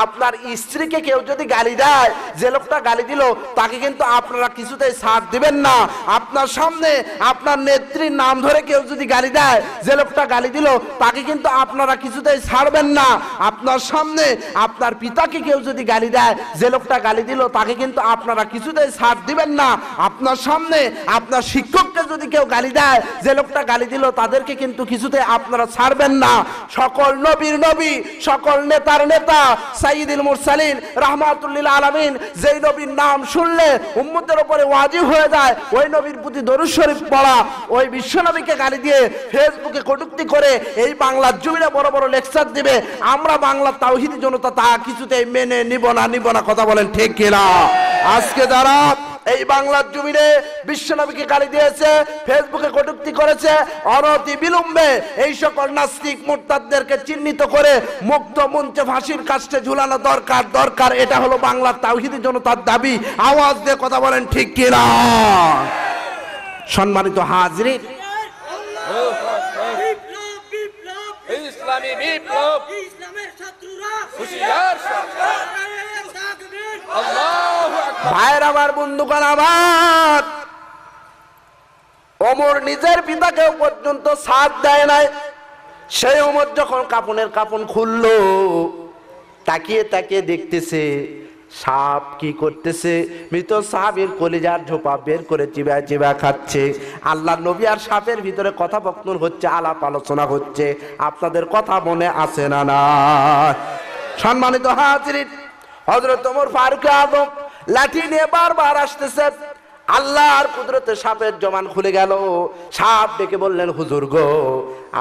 আপনার স্ত্রীকে কেউ যদি গালি দেয়, যে লোকটা গালি দিল তাকে কিন্তু আপনারা কিছুতেই ছাড় দিবেন না। আপনার সামনে আপনার নেত্রীর নাম ধরে কেউ যদি গালি দেয়, যে লোকটা গালি দিল তাকে কিন্তু আপনারা কিছুতেই ছাড়বেন না। আপনার সামনে আপনার পিতাকে কেউ যদি গালি দেয়, যে লোকটা গালি দিল তাকে কিন্তু আপনারা কিছুতেই ছাড় দিবেন না। না। আপনার সামনে আপনার শিক্ষককে যদি কেউ গালি দেয়, যে লোকটা গালি দিল তাদেরকে কিন্তু কিছুতে আপনারা ছাড়বেন না। সকল নবীর নবী, সকল নেতার নেতা, সাইয়্যিদুল মুরসালিন রাহমাতুল্লিল আলামিন, যেই নবীর নাম শুনলে উম্মতের উপরে ওয়াজিব হয়ে যায় ওই নবীর প্রতি দরুদ শরীফ পড়া, ওই বিশ্বনবীকে গালি দিয়ে ফেসবুকে কটূক্তি করে এই বাংলার জমিনে বড় বড় লেকচার দিবে, আমরা বাংলার তাওহীদি জনতা তা কিছুতেই মেনে নিব না। কথা বলেন ঠিক কিনা? আজকে যারা এই বাংলার জমিনে বিশ্বনবীকে গালি দিয়েছে, ফেসবুকে কটূক্তি করেছে, অনতি বিলম্বে এই সকল নাস্তিক মুরতাদদেরকে চিহ্নিত করে মুক্ত মঞ্চে ফাঁসির কাস্টে ঝুলানো দরকার। এটা হলো বাংলার তাওহীদি জনতার দাবি। আওয়াজ দিয়ে কথা বলেন ঠিক কিনা? সম্মানিত হাজরিন, ইসলামী বিপ্লব, ইসলামের শত্রুরা হুঁশিয়ার, আল্লাহু আকবার। ভাইয়ের আমার, বন্ধুগণ আমার, ওমর নিজের পিতাকেও পর্যন্ত সাথ দেয় নাই। সেই ওমর যখন কাপনের কাপন খুললো, তাকিয়ে দেখতেছে সাপ কি করতেছে, মৃত সাহাবীর কলিজার ঝোপা বের করে চিবা খাচ্ছে। আল্লাহ নবী আর সাপের ভিতরে কথোপকথন হচ্ছে, আলাপ আলোচনা হচ্ছে। আপনাদের কথা মনে আছে না? না। সম্মানিত হাজিরিন, হযরত ওমর ফারুক আযম লাঠি নিয়ে বারবার আসতেছে। আল্লাহর কুদরতে সাপের জবান খুলে গেল। সাপ ডেকে বললেন, হুজুর গো,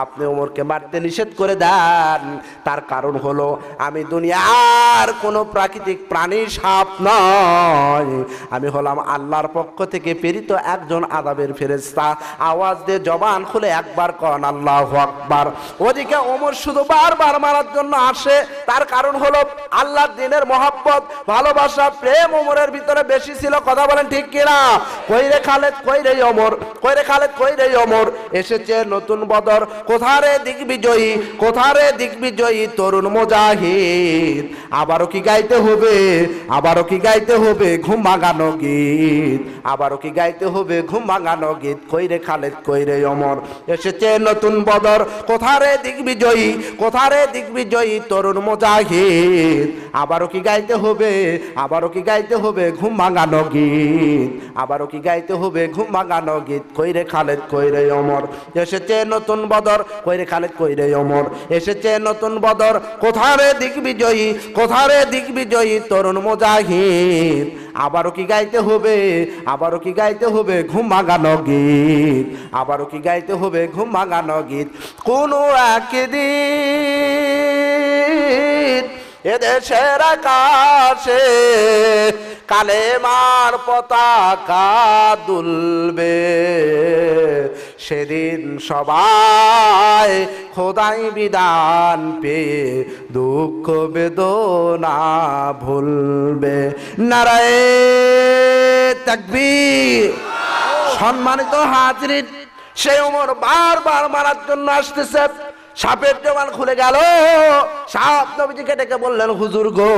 আপনি ওমরকে মারতে নিষেধ করে দেন। তার কারণ হলো আমি দুনিয়ার কোনো প্রাকৃতিক প্রাণীর সাপ নয়, আমি হলাম আল্লাহর পক্ষ থেকে প্রেরিত একজন আযাবের ফেরেশতা। আওয়াজ দিয়ে জবান খুলে একবার কন আল্লাহু আকবার। ওদিকে ওমর শুধু বারবার মারার জন্য আসে, তার কারণ হলো আল্লাহর দ্বীনের মহব্বত, ভালোবাসা, প্রেম ওমরের ভিতরে বেশি ছিল। কথা বলেন ঠিক কিনা? কইরে খালেদ কইরে ওমর, কইরে খালেদ কইরে ওমর, এসেছে নতুন বদর, কোথারে দিগ্বিজয়ী তরুণ মুজাহিদ। আবারও কি গাইতে হবে ঘুম ভাঙানো গীত, আবারও কি গাইতে হবে ঘুম ভাঙানো গীত। কইরে খালেদ কইরে ওমর, এসেছে নতুন বদর, কোথারে দিগ্বিজয়ী তরুণ মুজাহিদ। আবারও কি গাইতে হবে ঘুম ভাঙানো গীত, আবারও কি গাইতে হবে ঘুম ভাঙানো গীত। কইরে খালেদ কইরে ওমর, এসেছে নতুন বদর, কইরে খালেদ কইরে ওমর, এসেছে নতুন বদর, কোথারে দিগ্বিজয়ী তরুণ মুজাহিদ। আবারও কি গাইতে হবে ঘুম ভাঙানো গীত, আবারও কি গাইতে হবে ঘুম ভাঙানো গীত। কোনো একদিন এদেশের আকাশে কালেমার পতাকা দুলবে, সেদিন সবাই খোদাই বিধান পেয়ে দুঃখ বেদনা ভুলবে। নারায়ে তাকবীর। সম্মানিত হাজরিন, সেই ওমর বারবার মারার জন্য আসতেছে। সাপের জবান খুলে গেল। সাপ নবীজিকে ডেকে বললেন, হুজুর গো,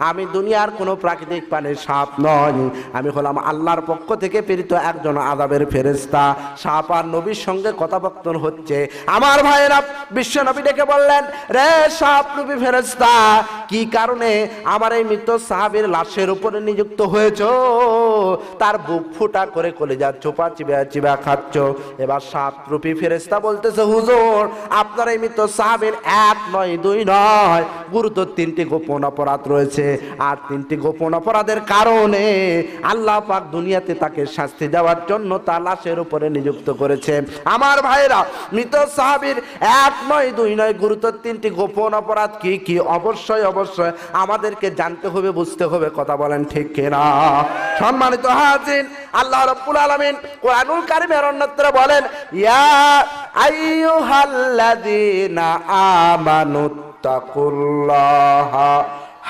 আমি দুনিয়ার কোনো প্রাকৃতিক প্রাণীর সাপ নয়, আমি হলাম আল্লাহর পক্ষ থেকে প্রেরিত একজন আযাবের ফেরেশতা। সাপ আর নবীর সঙ্গে কথোপকথন হচ্ছে। আমার ভাইয়েরা, বিশ্ব নবী ডেকে বললেন, রে সাপ নবী ফেরেশতা, কি কারণে আমার এই মৃত সাহাবীর লাশের উপরে নিযুক্ত হয়েছ? তার বুক ফুটা করে কলিজার চোপা চিবা খাচ্ছ। এবার সাপ রূপী ফেরেশতা বলতেছে, হুজুর, আপনার এই মৃত সাহাবীর 1 নয় 2 নয়, গুরুতর 3টি গোপন অপরাধ রয়েছে। আর 3টি গোপন অপরাধের কারণে আল্লাহ পাক দুনিয়াতে তাকে শাস্তি দেওয়ার জন্য তার লাশের উপরে নিযুক্ত করেছে। আমার ভাইরা, মৃত সাহাবীর 1 নয় 2 নয়, গুরুতর 3টি গোপন অপরাধ কি কি? অবশ্যই আমাদেরকে জানতে হবে, বুঝতে হবে। কথা বলেন ঠিক কিনা? সম্মানিত হাজির, আল্লাহ রাব্বুল আলামিন কোরআনুল কারীমের অন্যত্র বলেন, ইয়া আইয়ুহাল্লাযীনা আমানুত্তাকুল্লাহা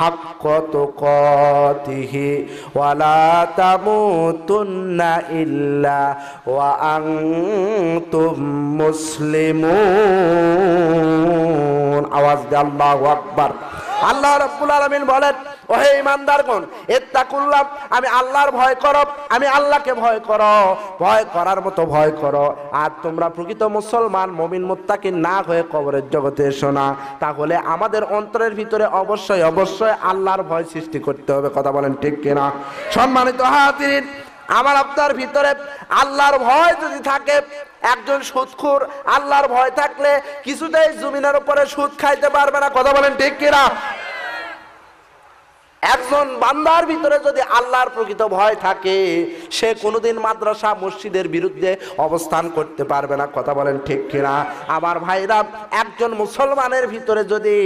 হাক্কা তুকাতিহি ওয়া লা তামুতুন্না ইল্লা ওয়া আনতুম মুসলিমুন। আওয়াজ দিয়ে আল্লাহু আকবার। আল্লাহ রাব্বুল আলামিন বলেন, ওহে ঈমানদারগণ, ইত্তাকুল্লাহ, আমি আল্লাহর ভয় করো, আমি আল্লাহকে ভয় করো, ভয় করার মতো ভয় করো। আর তোমরা প্রকৃত মুসলমান মুমিন মুত্তাকিন না হয়ে কবরের জগতে এসো না। তাহলে আমাদের অন্তরের ভিতরে অবশ্যই আল্লাহর ভয় সৃষ্টি করতে হবে। কথা বলেন ঠিক কিনা? সম্মানিত হাজিরিন, আমার আপনার ভিতরে আল্লাহর ভয় যদি থাকে, একজন সুদখোর আল্লাহর ভয় থাকলে কিছুতেই জমিনের উপরে সুদ খাইতে পারবে না। কথা বলেন ঠিক কিনা? একজন বান্দার ভিতরে যদি আল্লাহর প্রকৃত ভয় থাকে, সে কোনোদিন মাদ্রাসা মসজিদের বিরুদ্ধে অবস্থান করতে পারবে না। কথা বলেন ঠিক কিনা? আমার ভাইরা, একজন মুসলমানের ভিতরে যদি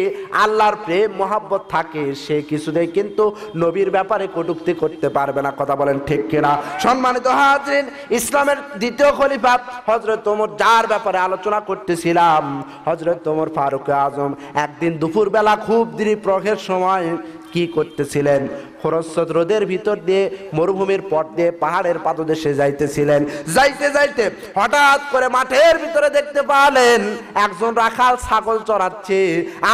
আল্লাহর প্রেম মহাব্বত থাকে, সে কিছুতেই কিন্তু নবীর ব্যাপারে কটূক্তি করতে পারবে না। কথা বলেন ঠিক কিনা? সম্মানিত হাজরিন, ইসলামের দ্বিতীয় খলিফা হযরত ওমর, যার ব্যাপারে আলোচনা করতেছিলাম, হযরত ওমর ফারুক আজম একদিন দুপুরবেলা খুব প্রখের সময় কি করতেছিলেন? খরস্রোত রোদের ভিতর দিয়ে, মরুভূমির পথ দিয়ে, পাহাড়ের পাদদেশে যাইতেছিলেন। যাইতে যাইতে হঠাৎ করে মাঠের ভিতরে দেখতে পেলেন একজন রাখাল ছাগল চড়াচ্ছে।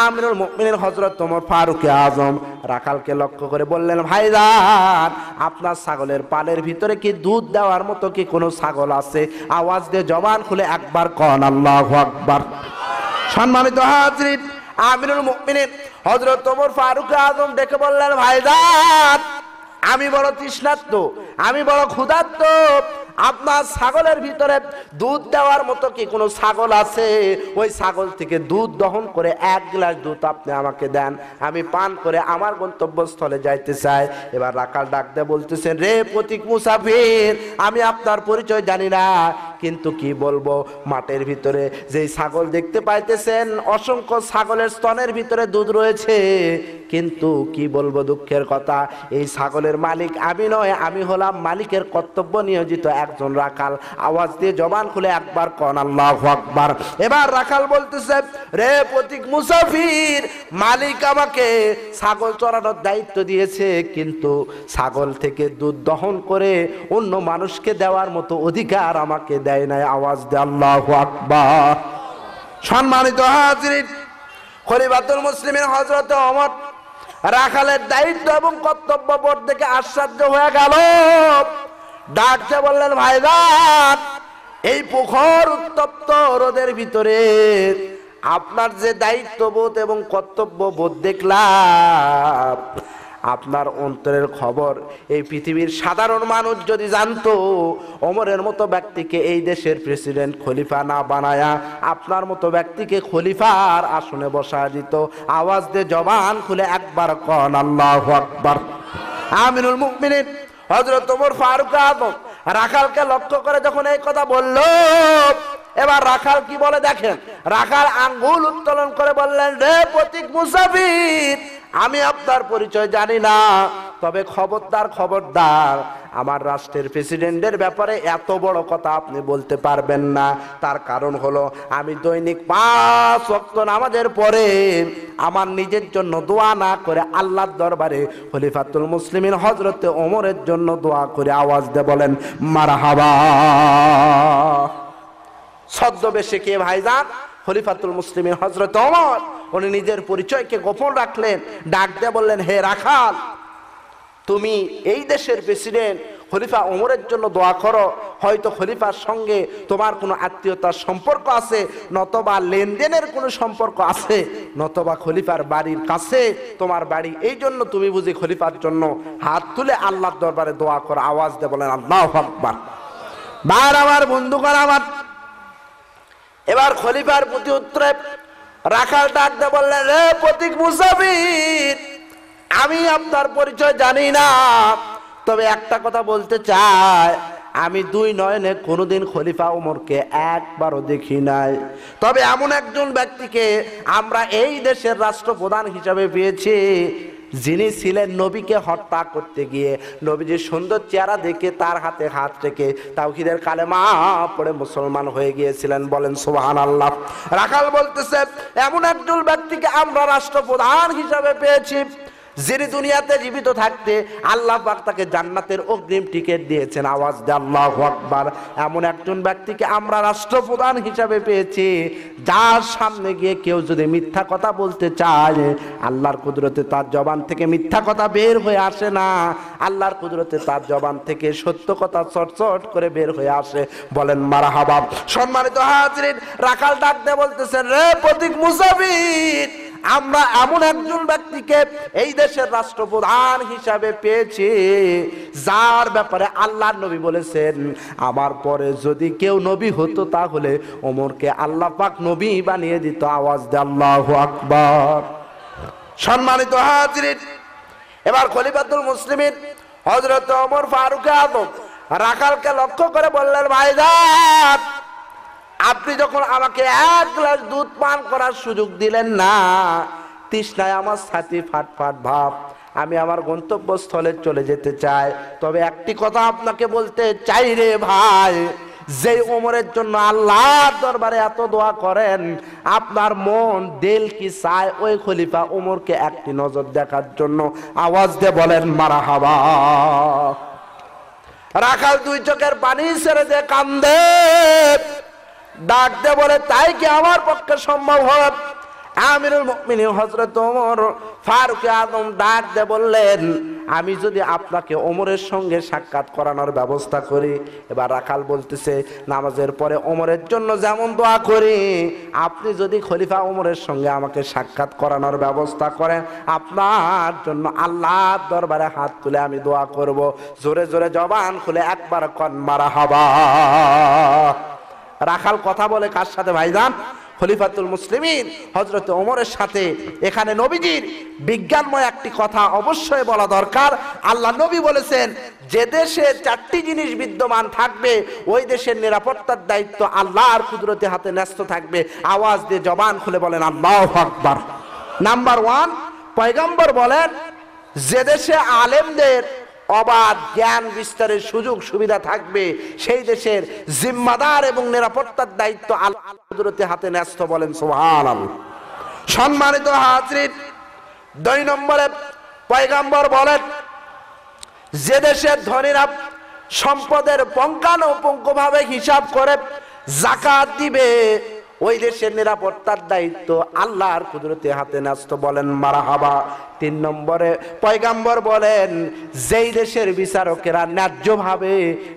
আমিরুল মুমিনিন হযরত ওমর ফারুক আজম রাখালকে লক্ষ্য করে বললেন, ভাইজান, আপনার ছাগলের পালের ভিতরে কি দুধ দেওয়ার মতো কি কোনো ছাগল আছে? আওয়াজ দিয়ে জবান খুলে একবার কন আল্লাহু আকবার। সম্মানিত হাজরিন, আমিরুল মুমিনিন হযরত ওমর ফারুক আজম ডেকে বললেন, ভাইজান, আমি বড় তৃষ্ণার্ত, আমি বড় ক্ষুধার্ত, আপনার ছাগলের ভিতরে দুধ দেওয়ার মতো কি কোনো ছাগল আছে? ওই ছাগল থেকে দুধ দহন করে এক গ্লাস দুধ আপনি আমাকে দেন, আমি পান করে আমার গন্তব্যস্থলে যাইতে চাই। এবার রাখাল ডাক দিয়ে বলতেছেন, রে পথিক মুসাফির, আমি আপনার পরিচয় জানি না, কিন্তু কি বলবো, মাঠের ভিতরে যেই ছাগল দেখতে পাইতেছেন, অসংখ্য ছাগলের স্তনের ভিতরে দুধ রয়েছে, কিন্তু কি বলবো, দুঃখের কথা, এই ছাগলের মালিক আমি নয়, আমি হলাম মালিকের কর্তব্য নিয়োজিত একজন রাখাল। আওয়াজ দিয়ে জবান খুলে একবার কন আল্লাহু আকবার। এবার রাখাল বলতেছে, রে পথিক মুসাফির, মালিক আমাকে ছাগল চড়ানোর দায়িত্ব দিয়েছে, কিন্তু ছাগল থেকে দুধ দহন করে অন্য মানুষকে দেওয়ার মতো অধিকার আমাকে দেয় নাই। আওয়াজ দিয়ে আল্লাহু আকবার। সম্মানিত হাজিরিন, খলিফাতুল মুসলিমিন হযরত ওমর রাখালের দায়িত্ব এবং কর্তব্য বোধ থেকে আশ্চর্য হয়ে গেল। ডাকতে বললেন, ভাইজান, এই প্রখর উত্তপ্ত রোদের ভিতরে আপনার যে দায়িত্ববোধ এবং কর্তব্যবোধ দেখলাম, আপনার অন্তরের খবর এই পৃথিবীর সাধারণ মানুষ যদি জানতো, ওমরের মতো ব্যক্তিকে এই দেশের প্রেসিডেন্ট খলিফা না বানায়া আপনার মতো ব্যক্তিকে খলিফার আসনে বসা দিত। আওয়াজ দিয়ে জবান খুলে একবার কন আল্লাহু আকবার। আমিরুল মুমিনিন হযরত ওমর ফারুক আজম রাখালকে লক্ষ্য করে যখন এই কথা বলল, এবার রাখাল কি বলে দেখেন। রাখাল আঙ্গুল উত্তোলন করে বললেন, রে পথিক মুসাফির, আমি আপনার পরিচয় জানি না, তবে খবরদার খবরদার, আমার রাষ্ট্রের প্রেসিডেন্টের ব্যাপারে এত বড় কথা আপনি বলতে পারবেন না। তার কারণ হলো, আমি দৈনিক 5 ওয়াক্ত নামাজের পরে আমার নিজের জন্য দোয়া না করে আল্লাহর দরবারে খলিফাতুল মুসলিমিন হযরত ওমরের জন্য দোয়া করে। আওয়াজ দিয়ে বলেন মারহাবা। ছদ্মবেশে কে ভাইজান? খলিফাতুল মুসলিমিন হযরত ওমর। উনি নিজের পরিচয়কে গোপন রাখলেন। ডাক দিয়ে বললেন, হে রাখাল, তুমি এই দেশের প্রেসিডেন্ট খলিফা ওমরের জন্য দোয়া করো। হয়তো খলিফার সঙ্গে তোমার কোনো আত্মীয়তার সম্পর্ক আছে, নতবা লেনদেনের কোনো সম্পর্ক আছে, নতবা খলিফার বাড়ির কাছে তোমার বাড়ি, এই জন্য তুমি বুঝি খলিফার জন্য হাত তুলে আল্লাহর দরবারে দোয়া করো। আওয়াজ দিয়ে বলেন আল্লাহু আকবার। বার আমার বন্ধুগণ আমার, এবার খলিফার প্রতি উত্তরে রাখাল ডাক দিয়ে বললেন, রে পথিক মুসাফির, আমি আপনার পরিচয় জানি না, তবে একটা কথা বলতে চাই, আমি 2 নয়নে কোনোদিন খলিফা ওমরকে একবারও দেখি নাই। তবে এমন একজন ব্যক্তিকে আমরা এই দেশের রাষ্ট্রপ্রধান হিসাবে পেয়েছি, যিনি ছিলেন নবীকে হত্যা করতে গিয়ে নবীজির সুন্দর চেহারা দেখে তার হাতে হাত রেখে তাওহীদের কালেমা পড়ে মুসলমান হয়ে গিয়েছিলেন। বলেন সুবহানাল্লাহ। রাখাল বলতেছে, এমন একজন ব্যক্তিকে আমরা রাষ্ট্রপ্রধান হিসাবে পেয়েছি, যিনি দুনিয়াতে জীবিত থাকতে আল্লাহ পাক তাকে জান্নাতের অগ্রিম টিকিট দিয়েছেন। আওয়াজ দিয়ে আল্লাহু আকবার। এমন একজন ব্যক্তিকে আমরা রাষ্ট্রপ্রধান হিসাবে পেয়েছি, যার সামনে গিয়ে কেউ যদি মিথ্যা কথা বলতে চায়, আল্লাহর কুদরতে তার জবান থেকে মিথ্যা কথা বের হয়ে আসে না, আল্লাহর কুদরতে তার জবান থেকে সত্য কথা চটচট করে বের হয়ে আসে। বলেন মারহাবা। সম্মানিত হাজিরিন, রাখাল ডাক দিয়ে বলতেছেন, রে পথিক মুসাফির, আমরা এমন একজন ব্যক্তিকে এই দেশের রাষ্ট্রপ্রধান হিসাবে পেয়েছি যার ব্যাপারে আল্লাহর নবী বলেছেন আমার পরে যদি কেউ নবী হতো তাহলে ওমরকে আল্লাহ পাক নবী বানিয়ে দিত। আওয়াজ দিয়ে আল্লাহু আকবার। সম্মানিত হাজিরিন, এবার খলিফাতুল মুসলিমিন হযরত ওমর ফারুক আযম রাখালকে লক্ষ্য করে বললেন, ভাইজান আপনি যখন আমাকে এক গ্লাস দুধ পান করার সুযোগ দিলেন না, তৃষ্ণায় আমার ছাতি ফাটফাট ভাব, আমি আমার গন্তব্যস্থলে চলে যেতে চাই। তবে একটি কথা আপনাকে বলতে চাই রে ভাই, যে ওমরের জন্য আল্লাহর দরবারে এত দোয়া করেন, আপনার মন দিল কি চায় ওই খলিফা ওমরকে একটি নজর দেখার জন্য? আওয়াজ দিয়ে বলেন মারহাবা। রাখাল দুই চোখের পানি ছেড়ে দিয়ে কান্দে, ডাক দে বলে, তাই কি আমার পক্ষে সম্ভব হয়? আমিরুল মুমিনিন হযরত ওমর ফারুক আযম ডাক দে বললেন, আমি যদি আপনাকে ওমরের সঙ্গে সাক্ষাৎ করানোর ব্যবস্থা করি। এবার রাখাল বলতেছে, নামাজের পরে ওমরের জন্য যেমন দোয়া করি, আপনি যদি খলিফা ওমরের সঙ্গে আমাকে সাক্ষাৎ করানোর ব্যবস্থা করেন, আপনার জন্য আল্লাহর দরবারে হাত তুলে আমি দোয়া করব। জোরে জোরে জবান খুলে একবার কন মারহাবা। রাখাল কথা বলে কার সাথে ভাইজান? খলিফাতুল মুসলিমিন হযরত ওমরের সাথে। এখানে নবীজির বিজ্ঞানময় একটি কথা অবশ্যই বলা দরকার। আল্লাহ নবী বলেছেন, যে দেশে চারটি জিনিস বিদ্যমান থাকবে ওই দেশের নিরাপত্তার দায়িত্ব আল্লাহর কুদরতি হাতে ন্যস্ত থাকবে। আওয়াজ দিয়ে জবান খুলে বলেন আল্লাহু আকবার। নাম্বার 1, পয়গম্বর বলেন, যে দেশে আলেমদের অবাধ জ্ঞান বিস্তারের সুযোগ সুবিধা থাকবে সেই দেশের জিম্মাদার এবং নিরাপত্তার দায়িত্ব আল্লাহর কুদরতি হাতে ন্যস্ত। বলেন সুবহানাল্লাহ। সম্মানিত হাজরিন, 2 নম্বরে পয়গম্বর বলেন, যে দেশের ধনীরা সম্পদের পুঙ্খানুপুঙ্খভাবে হিসাব করে যাকাত দিবে ওই দেশের নিরাপত্তার দায়িত্ব আল্লাহর কুদরতি হাতে ন্যস্ত। বলেন মারহাবা। 3 নম্বরে পয়গম্বর বলেন, যেই দেশের বিচারকেরা ন্যায্যভাবে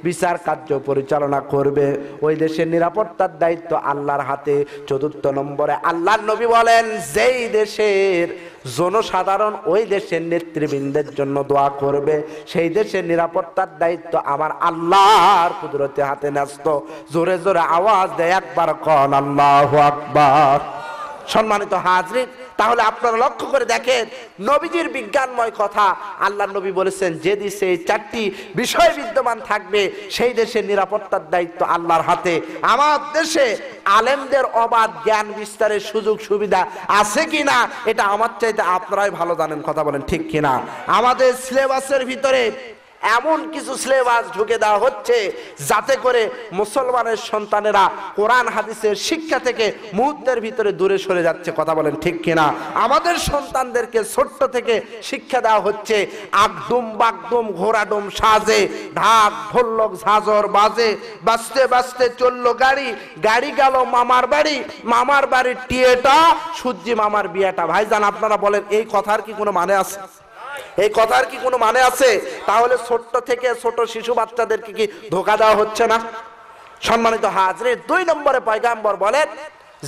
বিচার কার্য পরিচালনা করবে ওই দেশের নিরাপত্তার দায়িত্ব আল্লাহর হাতে। 4 নম্বরে আল্লাহর নবী বলেন, যেই দেশের জনসাধারণ ওই দেশের নেতৃবৃন্দের জন্য দোয়া করবে সেই দেশের নিরাপত্তার দায়িত্ব আমার আল্লাহর কুদরতি হাতে ন্যস্ত। জোরে জোরে আওয়াজ দেয় একবার কন আল্লাহু আকবার। সম্মানিত হাজরিন, তাহলে আপনারা লক্ষ্য করে দেখেন নবীজির বিজ্ঞানময় কথা। আল্লাহ নবী বলেছেন, যে দেশে 4টি বিষয় বিদ্যমান থাকবে সেই দেশের নিরাপত্তার দায়িত্ব আল্লাহর হাতে। আমার দেশে আলেমদের অবাধ জ্ঞান বিস্তারের সুযোগ সুবিধা আছে কিনা এটা আমার চাইতে আপনারাই ভালো জানেন। কথা বলেন ঠিক কিনা? আমাদের সিলেবাসের ভিতরে এমন কিছু সিলেবাস ঢুকে দেওয়া হচ্ছে যাতে করে মুসলমানের সন্তানেরা কোরআন হাদিসের শিক্ষা থেকে মুহূর্তের ভিতরে দূরে সরে যাচ্ছে। কথা বলেন ঠিক কিনা? আমাদের সন্তানদেরকে ছোট্ট থেকে শিক্ষা দেওয়া হচ্ছে আকদুম বাগদুম ঘোড়াডুম সাজে, ঢাক ঢোলক ঝাঁঝর বাজে, বাজতে বাজতে চললো গাড়ি, গাড়ি গেল মামার বাড়ি, মামার বাড়ির টিয়েটা সূর্যি মামার বিয়েটা। ভাইজান আপনারা বলেন, এই কথার কি কোনো মানে আছে? এই কথার কি কোনো মানে আছে? তাহলে ছোট্ট থেকে ছোট শিশু বাচ্চাদেরকে কি ধোঁকা দেওয়া হচ্ছে না? সম্মানিত হাজরিন, 2 নম্বরে পয়গম্বর বলেন,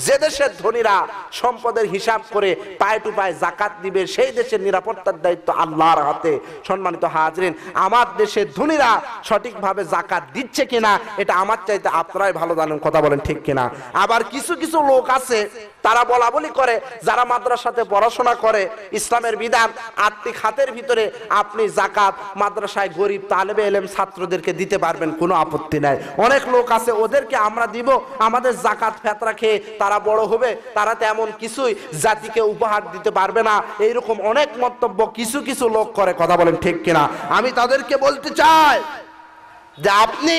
যে দেশের ধনীরা সম্পদের হিসাব করে পায়ে টু পায়ে যাকাত দিবে সেই দেশের নিরাপত্তার দায়িত্ব আল্লাহর হাতে। সম্মানিত হাজরিন, আমার দেশের ধনীরা সঠিকভাবে যাকাত দিচ্ছে কিনা এটা আমার চাইতে আপনারাই ভালো জানেন। কথা বলেন ঠিক কিনা? আবার কিছু কিছু লোক আছে তারা বলা বলি করে, যারা মাদ্রাসাতে পড়াশোনা করে ইসলামের বিধান 8টি খাতের ভিতরে আপনি যাকাত মাদ্রাসায় গরিব তালেবে ইলম ছাত্রদেরকে দিতে পারবেন, কোনো আপত্তি নাই। অনেক লোক আছে ওদেরকে আমরা দিব, আমাদের যাকাত ফেতরা খেয়ে তারা বড় হবে, তারা তেমন কিছুই জাতিকে উপহার দিতে পারবে না। এইরকম অনেক মন্তব্য কিছু কিছু লোক করে। কথা বলেন ঠিক কিনা? আমি তাদেরকে বলতে চাই যে আপনি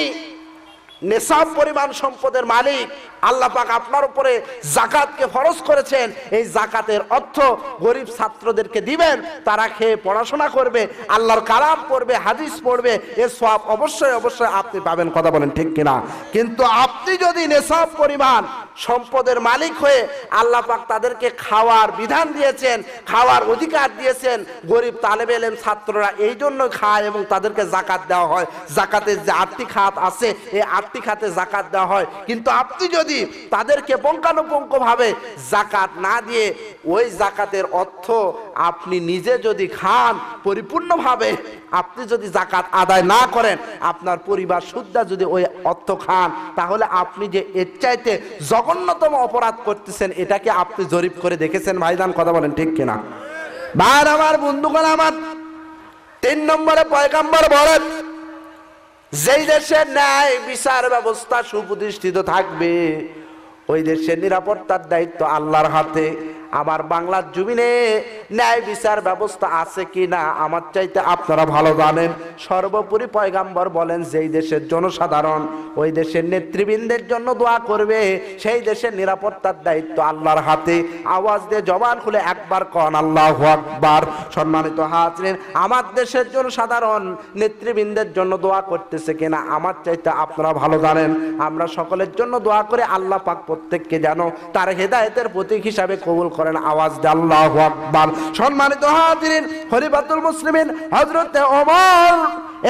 নেশাব পরিমাণ সম্পদের মালিক, আল্লাহ পাক আপনার উপরে যাকাতকে ফরজ করেছেন। এই যাকাতের অর্থ গরিব ছাত্রদেরকে দিবেন, তারা খেয়ে পড়াশোনা করবে, আল্লাহর কালাম পড়বে, হাদিস পড়বে, এর সওয়াব অবশ্যই অবশ্যই আপনি পাবেন। কথা বলেন ঠিক কিনা? কিন্তু আপনি যদি নেশাব পরিমাণ সম্পদের মালিক হয়ে আল্লাহ পাক তাদেরকে খাওয়ার বিধান দিয়েছেন, খাওয়ার অধিকার দিয়েছেন, গরিব তালেবে ইলম ছাত্ররা এই জন্য খায় এবং তাদেরকে যাকাত দেওয়া হয়। যাকাতের যে 8টি খাত আছে এই 8টি খাতে যাকাত দেওয়া হয়, কিন্তু আপনি যদি তাদেরকে পুঙ্খানুপুঙ্খভাবে যাকাত না দিয়ে ওই জাকাতের অর্থ আপনি নিজে যদি খান পরিপূর্ণভাবে, আপনি যদি জাকাত আদায় না করেন, আপনার পরিবার সুদ্ধা যদি ওই অর্থ খান, তাহলে আপনি যে এর চাইতে জঘন্যতম অপরাধ করতেছেন, এটাকে আপনি জরিপ করে দেখেছেন ভাইজান? কথা বলেন ঠিক কিনা? ভাই আমার, বন্ধুগণ আমার, 3 নম্বরে পয়গম্বর বলেন, যেই দেশে ন্যায় বিচার ব্যবস্থা সুপ্রতিষ্ঠিত থাকবে, ওই দেশের নিরাপত্তার দায়িত্ব আল্লাহর হাতে। আমার বাংলার জমিনে ন্যায় বিচার ব্যবস্থা আছে কি না আমার চাইতে আপনারা ভালো জানেন। সর্বোপরি পয়গাম্বর বলেন, যেই দেশের জনসাধারণ ওই দেশের নেতৃবৃন্দের জন্য দোয়া করবে, সেই দেশের নিরাপত্তার দায়িত্ব আল্লাহর হাতে। আওয়াজ দিয়ে জবান খুলে একবার কন আল্লাহু আকবার। সম্মানিত হাজরিন, আমার দেশের জনসাধারণ নেতৃবৃন্দের জন্য দোয়া করতেছে কিনা আমার চাইতে আপনারা ভালো জানেন। আমরা সকলের জন্য দোয়া করে আল্লাহ পাক প্রত্যেককে যেন তার হেদায়েতের প্রতীক হিসাবে কবুল করেন। আওয়াজ দিয়ে আল্লাহু আকবার। সম্মানিত হাজিরিন, খলিফাতুল মুসলিমিন হযরতে ওমর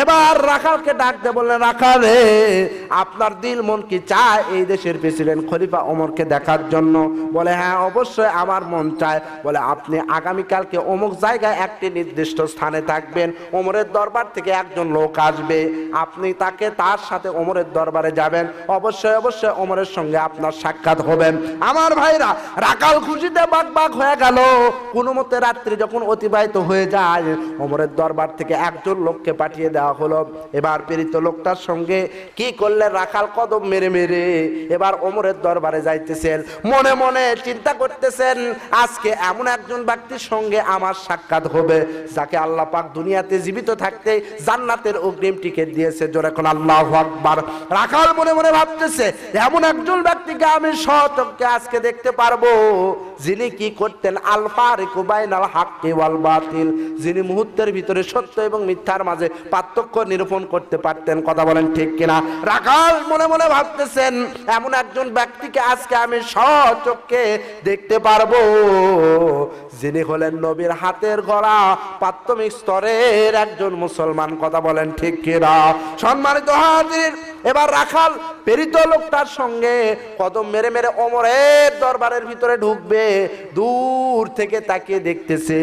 এবার রাখালকে ডাক দিয়ে বললেন, রাখাল রে, আপনার দিল মন কি চায় এই দেশের প্রেসিডেন্ট খলিফা ওমরকে দেখার জন্য? বলে, হ্যাঁ অবশ্যই আমার মন চায়। বলে, আপনি আগামীকালকে অমুক জায়গায় একটি নির্দিষ্ট স্থানে থাকবেন, ওমরের দরবার থেকে একজন লোক আসবে, আপনি তার সাথে ওমরের দরবারে যাবেন, অবশ্যই অবশ্যই ওমরের সঙ্গে আপনার সাক্ষাৎ হবেন। আমার ভাইরা, রাখাল খুশিতে বাক হয়ে গেল। কোনো মতে রাত্রি যখন অতিবাহিত হয়ে যায়, ওমরের দরবার থেকে একজন লোককে পাঠিয়ে দেওয়া হলো। এবার প্রেরিত লোকটার সঙ্গে কি করলেন, রাখাল কদম মেরে মেরে এবার ওমরের দরবারে যাইতেছেন। মনে মনে চিন্তা করতেছেন, আজকে এমন একজন ব্যক্তির সঙ্গে আমার সাক্ষাৎ হবে যাকে আল্লাহ পাক দুনিয়াতে জীবিত থাকতে জান্নাতের অগ্রিম টিকিট দিয়েছে। জোরে কোন আল্লাহু আকবার। রাখাল মনে মনে ভাবতেছে, এমন একজন ব্যক্তিকে আমি সচক্ষে আজকে দেখতে পারবো, যিনি কি করতেন, আল ফারিকু বাইনাল হাক্কি ওয়াল বাতিল, যিনি মুহূর্তের ভিতরে সত্য এবং মিথ্যার মাঝে পার্থক্য নিরূপণ করতে পারতেন। কথা বলেন ঠিক কিনা? রাখাল মনে মনে ভাবতেছেন, এমন একজন ব্যক্তিকে আজকে আমি সচক্ষে দেখতে পারবো, যিনি হলেন নবীর হাতের গড়া প্রাথমিক স্তরের একজন মুসলমান। কথা বলেন ঠিক কিনা? সম্মানিত হাজির, এবার রাখাল প্রেরিত লোকটার সঙ্গে কদম মেরে মেরে ওমরের দরবারের ভিতরে ঢুকবে। দূর থেকে তাকিয়ে দেখতেছে,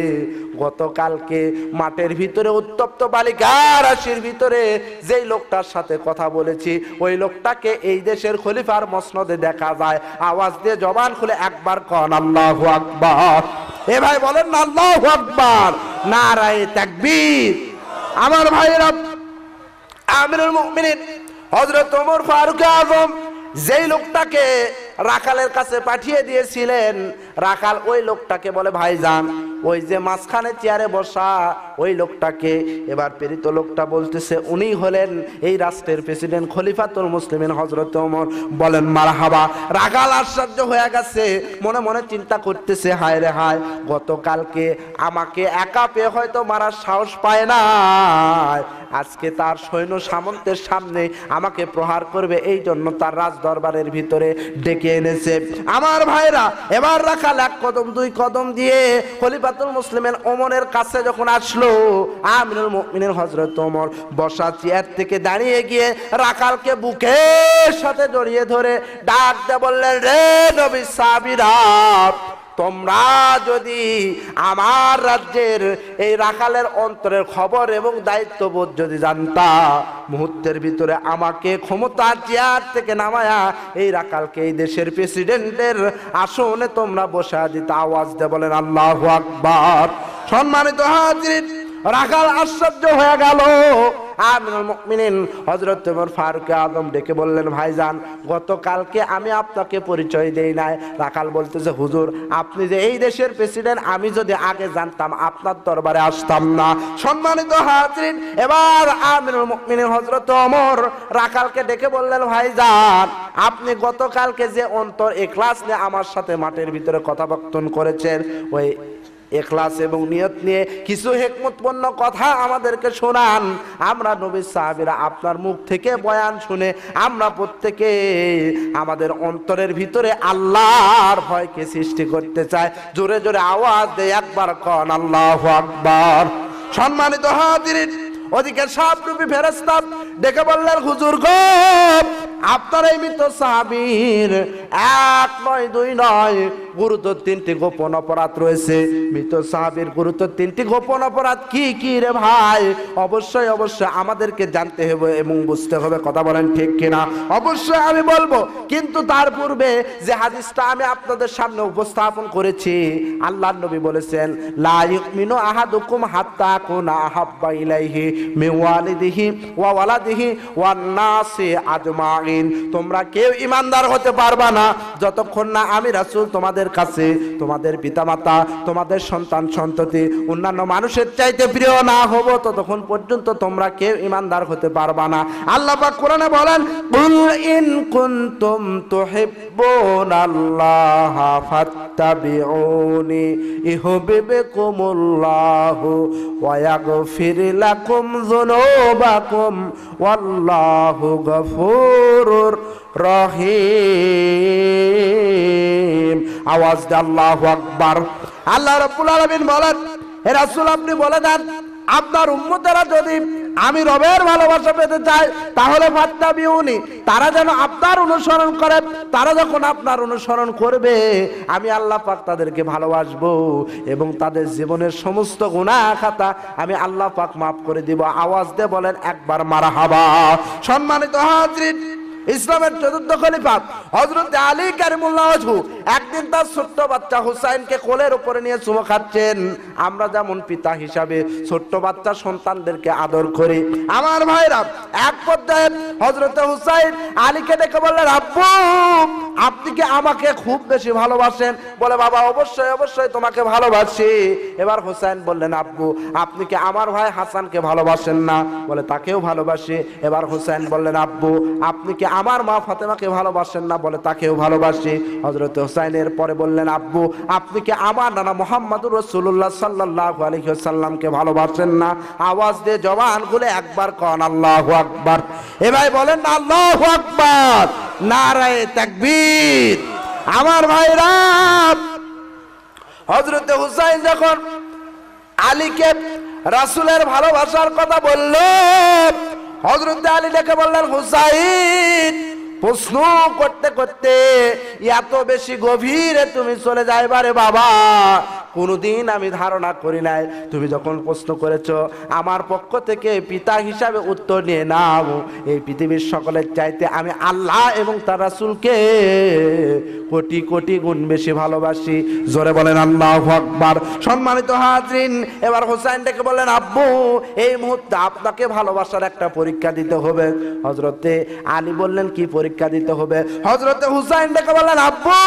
গতকালকে মাঠের ভিতরে উত্তপ্ত বালিকার রাশির ভিতরে যেই লোকটার সাথে কথা বলেছি, ওই লোকটাকে এই দেশের খলিফার মসনদে দেখা যায়। আওয়াজ দিয়ে জবান খুলে একবার কন আল্লাহু আকবার। এ ভাই বলেন না আল্লাহু আকবার, নারায়ে তাকবীর। আমার ভাইরা, আমিরুল মুমিনিন হযরত ওমর ফারুক আযম যেই লোকটাকে রাখালের কাছে পাঠিয়ে দিয়েছিলেন, রাখাল ওই লোকটাকে বলে, ভাইজান ওই যে মাঝখানে চেয়ারে বসা ওই লোকটাকে। এবার প্রেরিত লোকটা বলতেছে, উনি হলেন এই রাষ্ট্রের প্রেসিডেন্ট খলিফাতুল মুসলিমিন হযরত ওমর। বলেন মারহাবা। রাখাল আশ্চর্য হয়ে গেছে, মনে মনে চিন্তা করতেছে, হায় রে হায়, গতকালকে আমাকে একা পেয়ে হয়তো মারার সাহস পায় না, আজকে তার সৈন্য সামন্তের সামনে আমাকে প্রহার করবে, এই জন্য তার রাজ দরবারের ভিতরে ডেকে এনেছে। আমার ভাইরা, এবার রাখাল 1 কদম 2 কদম দিয়ে খলিফাতুল মুসলিমিন ওমরের কাছে যখন আসলো, আমিরুল মুমিনিন হযরত ওমর বসা চেয়ার থেকে দাঁড়িয়ে গিয়ে রাখালকে বুকের সাথে জড়িয়ে ধরে ডাক দিয়ে বললেন, রে নবী সাহাবীরা, তোমরা যদি আমার রাজ্যের এই রাখালের অন্তরের খবর এবং দায়িত্ববোধ যদি জানতা, মুহূর্তের ভিতরে আমাকে ক্ষমতার চেয়ার থেকে নামায়া এই রাখালকে এই দেশের প্রেসিডেন্টের আসনে তোমরা বসা দিতে। আওয়াজ দিয়ে বলেন আল্লাহু আকবার। সম্মানিত হাজির, রাখাল আশ্চর্য হয়ে গেল। আমিরুল মুমিনিন হযরত ওমর ফারুক আযম ডেকে বললেন, ভাইজান গতকালকে আমি আপনাকে পরিচয় দেই নাই। রাখাল বলতেছে, হুজুর আপনি যে এই দেশের প্রেসিডেন্ট, আমি যদি আগে জানতাম আপনার দরবারে আসতাম না। সম্মানিত হাজিরিন, এবার আমিরুল মুমিনিন হযরত ওমর রাখালকে ডেকে বললেন, ভাইজান আপনি গতকালকে যে অন্তর ইখলাস নিয়ে আমার সাথে মাঠের ভিতরে কথাবার্তা করেছেন, ওই ইখলাস এবং নিয়ত নিয়ে কিছু হিকমতপূর্ণ কথা আমাদেরকে শোনান। আমরা নবীর সাহাবীরা আপনার মুখ থেকে বয়ান শুনে আমরা প্রত্যেকে আমাদের অন্তরের ভিতরে আল্লাহর ভয়কে সৃষ্টি করতে চাই। জোরে জোরে আওয়াজ দেয় একবার কন আল্লাহু আকবার। সম্মানিত হাজিরিন, ওদিকে সাবরূপী ফেরেশতা ডেকে বললেন, হুজুর গো, আপনার এই মৃত সাহাবীর এক নয় দুই নয়, গুরুতর 3টি গোপন অপরাধ রয়েছে। মৃত সাহাবীর গুরুতর 3টি গোপন অপরাধ কি কি রে ভাই? অবশ্যই অবশ্যই আমাদেরকে জানতে হবে এবং বুঝতে হবে। কথা বলেন ঠিক কিনা? অবশ্যই আমি বলবো, কিন্তু তার পূর্বে যে হাদিসটা আমি আপনাদের সামনে উপস্থাপন করেছি, আল্লাহর নবী বলেছেন, লা ইউমিনু আহাদুকুম হাত্তা আকুনা আহাব্বা ইলাইহি মিন ওয়ালিদিহি ওয়া ওয়ালাদিহি ওয়ান নাসি আজমাইন। তোমরা কেউ ঈমানদার হতে পারবা না যতক্ষণ না আমি রাসূল তোমাদের কাছে তোমাদের পিতামাতা, তোমাদের সন্তান সন্ততি, অন্যান্য মানুষের চাইতে প্রিয় না হব, ততক্ষণ পর্যন্ত তোমরা কেউ ঈমানদার হতে পারবা না। আল্লাহ পাক কোরআনে বলেন, কুল ইন কুনতুম তুহিব্বুনাল্লাহ ফাত্তাবিউনি ইউহিব্বুকুমুল্লাহু ওয়া ইয়াগফির লাকুম যুনুবাকুম ওয়াল্লাহু গফুরুর রহিম। আওয়াজ দিয়ে আল্লাহু আকবার। আল্লাহ রাব্বুল আলামিন বলেন, হে রাসূল আপনি বলে দেন, আপনার উম্মতেরা যদি আমি রবের ভালোবাসা পেতে চাই তাহলে ফাত্তাবিউনি, তারা যেন আপনার অনুসরণ করে। তারা যখন আপনার অনুসরণ করবে, আমি আল্লাহ পাক তাদেরকে ভালোবাসবো এবং তাদের জীবনের সমস্ত গুনাহ খাতা আমি আল্লাহ পাক মাফ করে দিব। আওয়াজ দিয়ে বলেন একবার মারহাবা। সম্মানিত হাজরিন, ইসলামের চতুর্থ খলিফা হযরত আলী কারিমুল্লাহ ওয়াজহু একদিন তার ছোট্ট বাচ্চা হুসাইনকে কোলের উপরে নিয়ে চুমো খাচ্ছেন। আমরা যেমন পিতা হিসাবে ছোট্ট বাচ্চা সন্তানদেরকে আদর করি, আমার ভাইরা, এক পর্যায়ে হযরত হুসাইন আলীকে ডেকে বললেন, আব্বু আপনি কি আমাকে খুব বেশি ভালোবাসেন? বলে, বাবা অবশ্যই অবশ্যই তোমাকে ভালোবাসি। এবার হুসাইন বললেন, আব্বু আপনি কি আমার ভাই হাসানকে ভালোবাসেন না? বলে, তাকেও ভালোবাসি। এবার হুসাইন বললেন, আব্বু আপনি কি আমার মা ফাতেমাকে ভালোবাসেন না? বলে, তাকেও ভালোবাসি। হযরত হুসাইনের পরে বললেন, আব্বু আপনি কি আমার নানা মুহাম্মদুর রাসূলুল্লাহ সাল্লাল্লাহু আলাইহি ওয়াসাল্লামকে ভালোবাসেন না? আওয়াজ দিয়ে জবান খুলে একবার কোন আল্লাহু আকবার। এবার বলেন না আল্লাহু আকবার, নারায়ে তাকবীর। আমার ভাইরা, হযরত হুসাইন যখন আলীকে রাসূলের ভালোবাসার কথা বলল, হযরত আলী ডেকে বললেন, হুসাইন প্রশ্ন করতে করতে এত বেশি গভীরে তুমি চলে যাইবারে বাবা, কোনদিন আমি ধারণা করি নাই। তুমি যখন প্রশ্ন করেছো, আমার পক্ষ থেকে পিতা হিসাবে উত্তর নিয়ে নাও, এই পৃথিবীর সকলের চাইতে আমি আল্লাহ এবং তার রাসূলকে কোটি কোটি গুণ বেশি ভালোবাসি। জোরে বলেন আল্লাহু আকবার। সম্মানিত হাজরিন, এবার হুসাইন ডেকে বললেন, আব্বু এই মুহূর্তে আপনাকে ভালোবাসার একটা পরীক্ষা দিতে হবে। হযরতে আলী বললেন, কি পরীক্ষা দিতে হবে? হযরতে হুসাইন ডেকে বললেন, আব্বু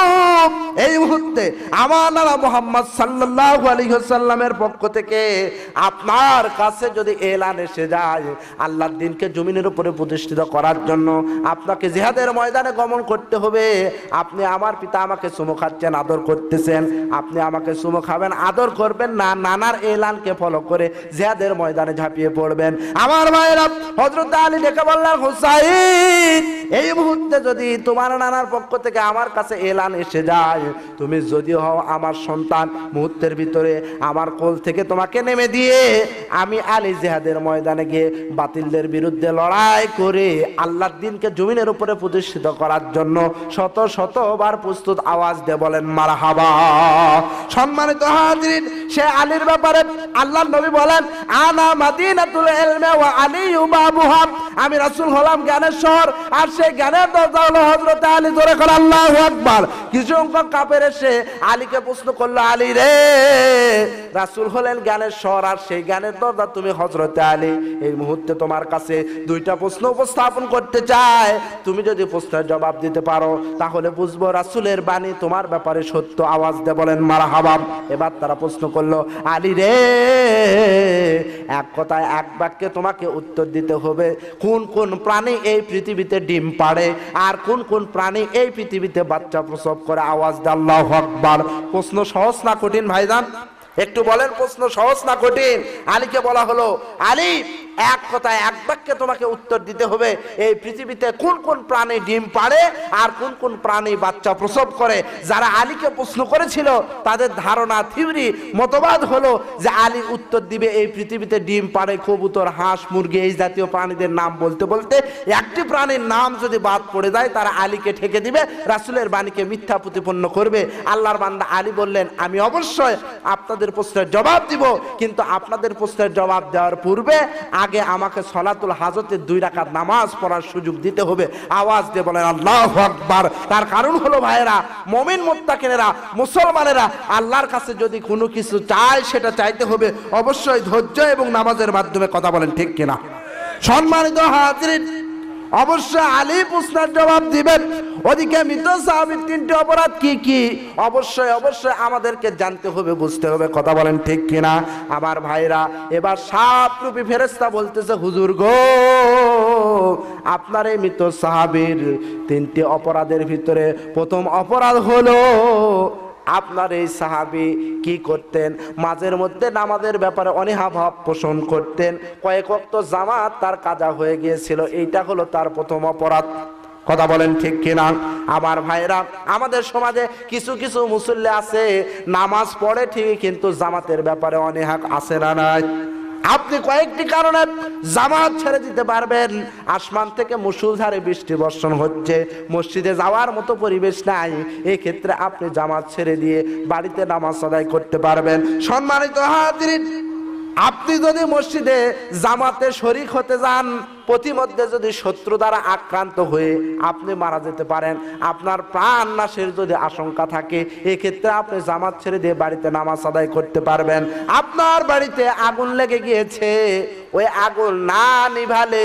এই মুহূর্তে আমার নানা মুহাম্মদ সাল্লাল্লাহু আলাইহি ওয়াসাল্লামের পক্ষ থেকে আপনার কাছে যদি এলান এসে যায় আল্লাহর দ্বীনকে জমিনের উপরে প্রতিষ্ঠিত করার জন্য আপনাকে জিহাদের ময়দানে গমন করতে হবে। আপনি আমার পিতা আমাকে চুমো খাচ্ছেন, আদর করতেছেন, আপনি আমাকে চুমো খাবেন, আদর করবেন না, নানার এলানকে ফলো করে জিহাদের ময়দানে ঝাঁপিয়ে পড়বেন। আমার ভাইরা, হযরত আলী ডেকে বললেন, হুসাইন এই মুহূর্তে যদি তোমার নানার পক্ষ থেকে আমার কাছে এলান এসে যায়, তুমি যদি হও আমার সন্তান, মুহূর্তের ভিতরে আমার কোল থেকে তোমাকে নেমে দিয়ে আমি আলী জিহাদের ময়দানে গিয়ে বাতিলদের বিরুদ্ধে লড়াই করে আল্লাহর দ্বীনকে জমিনের উপরে প্রতিষ্ঠিত করার জন্য শত শতবার প্রস্তুত। আওয়াজ দিয়ে বলেন মারহাবা। সম্মানিত হাজরিন, সে আলীর ব্যাপারে আল্লাহর নবী বলেন, আনা মাদিনাতুল ইলমি ওয়া আলিয়্যু বাবুহা, আমি রাসূল হলাম জ্ঞানের শহর, আর সেই জ্ঞানের দরজা হলো হযরত আলী। জোরে করে আল্লাহু আকবার। কিছু সংখ্যক কাফের এসে আলীকে প্রশ্ন করলো, আলী রে রাসূল হলেন জ্ঞানের শহর, আর সেই জ্ঞানের দরজা তুমি হযরত আলী। এই মুহূর্তে তোমার কাছে দুইটা প্রশ্ন উপস্থাপন করতে চাই, তুমি যদি প্রশ্নের জবাব দিতে পারো তাহলে বুঝবো রাসূলের বাণী তোমার ব্যাপারে সত্য। আওয়াজ দিয়ে বলেন মারহাবা। এবার তারা প্রশ্ন করলো, আলী রে এক কথায় এক বাক্যে তোমাকে উত্তর দিতে হবে, কোন কোন প্রাণী এই পৃথিবীতে ডিম পাড়ে আর কোন কোন প্রাণী এই পৃথিবীতে বাচ্চা প্রসব করে? আওয়াজ দিয়ে আল্লাহু আকবার। প্রশ্ন সহজ না কঠিন ভাইজান? একটু বলেন, প্রশ্ন সহজ না কঠিন? আলীকে বলা হলো, আলী এক কথায় এক বাক্যে তোমাকে উত্তর দিতে হবে, এই পৃথিবীতে কোন কোন প্রাণী ডিম পাড়ে আর কোন কোন প্রাণী বাচ্চা প্রসব করে। যারা আলীকে প্রশ্ন করেছিল তাদের ধারণা, থিওরি, মতবাদ হলো যে আলী উত্তর দিবে এই পৃথিবীতে ডিম পাড়ে কবুতর, হাঁস, মুরগি এই জাতীয় প্রাণীদের নাম বলতে বলতে একটি প্রাণীর নাম যদি বাদ পড়ে যায় তারা আলীকে ঠেকে দিবে, রাসূলের বাণীকে মিথ্যা প্রতিপন্ন করবে। আল্লাহর বান্দা আলী বললেন, আমি অবশ্যই আপনাদের প্রশ্নের জবাব দিব, কিন্তু আপনাদের প্রশ্নের জবাব দেওয়ার পূর্বে আগে আমাকে সলাতুল হাজতের 2 রাকাত নামাজ পড়ার সুযোগ দিতে হবে। আওয়াজ দিয়ে বলেন আল্লাহু আকবার। তার কারণ হলো ভাইয়েরা, মুমিন মুত্তাকিনেরা, মুসলমানেরা আল্লাহর কাছে যদি কোনো কিছু চায় সেটা চাইতে হবে অবশ্যই ধৈর্য এবং নামাজের মাধ্যমে। কথা বলেন ঠিক কিনা? সম্মানিত হাজিরিন, অবশ্যই আলী প্রশ্নের জবাব দিবেন। ওদিকে মৃত সাহাবীর 3টি অপরাধ কি কি অবশ্যই অবশ্যই আমাদেরকে জানতে হবে, বুঝতে হবে। কথা বলেন ঠিক কিনা? আমার ভাইরা, এবার সাপরূপী ফেরেশতা বলতেছে, হুজুর গো, আপনার এই মৃত সাহাবীর 3টি অপরাধের ভিতরে প্রথম অপরাধ হলো আপনার এই সাহাবী কি করতেন, মাঝের মধ্যে নামাজের ব্যাপারে অনীহাভাব পোষণ করতেন, কয়েক ওয়াক্ত জামাত তার কাজা হয়ে গিয়েছিল, এইটা হলো তার প্রথম অপরাধ। কথা বলেন ঠিক কিনা? আমার ভাইরা, আমাদের সমাজে কিছু কিছু মুসল্লি আছে নামাজ পড়ে ঠিকই কিন্তু জামাতের ব্যাপারে অনীহা আছে না নাই? আপনি কয়েকটি কারণে জামাত ছেড়ে দিতে পারবেন। আসমান থেকে মুষলধারে বৃষ্টি বর্ষণ হচ্ছে, মসজিদে যাওয়ার মতো পরিবেশ নাই, এই ক্ষেত্রে আপনি জামাত ছেড়ে দিয়ে বাড়িতে নামাজ আদায় করতে পারবেন। সম্মানিত হাজিরিন, আপনি যদি মসজিদে জামাতে শরীক হতে যান, প্রতিমধ্যে যদি শত্রু দ্বারা আক্রান্ত হয়ে আপনি মারা যেতে পারেন, আপনার প্রাণ নাশের যদি আশঙ্কা থাকে, এক্ষেত্রে আপনি জামাত ছেড়ে দিয়ে বাড়িতে নামাজ আদায় করতে পারবেন। আপনার বাড়িতে আগুন লেগে গিয়েছে, ওই আগুন না নিভালে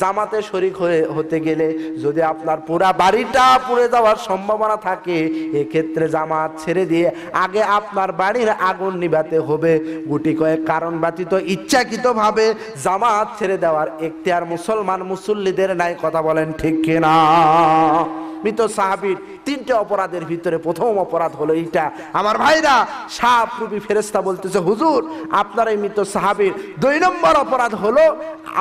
জামাতে শরীক হতে গেলে যদি আপনার পুরা বাড়িটা পুড়ে যাওয়ার সম্ভাবনা থাকে, এক্ষেত্রে জামাত ছেড়ে দিয়ে আগে আপনার বাড়ির আগুন নিভাতে হবে। গুটি কয়েক কারণ ব্যতীত ইচ্ছাকৃতভাবে জামাত ছেড়ে দেওয়ার এখতিয়ার মুসলমান মুসল্লিদের নাই। কথা বলেন ঠিক কিনা? মৃত সাহাবীর 3টে অপরাধের ভিতরে প্রথম অপরাধ হলো এইটা। আমার ভাইরা, সাপরূপী ফেরেশতা বলতেছে, হুজুর আপনার এই মৃত সাহাবীর 2 নম্বর অপরাধ হলো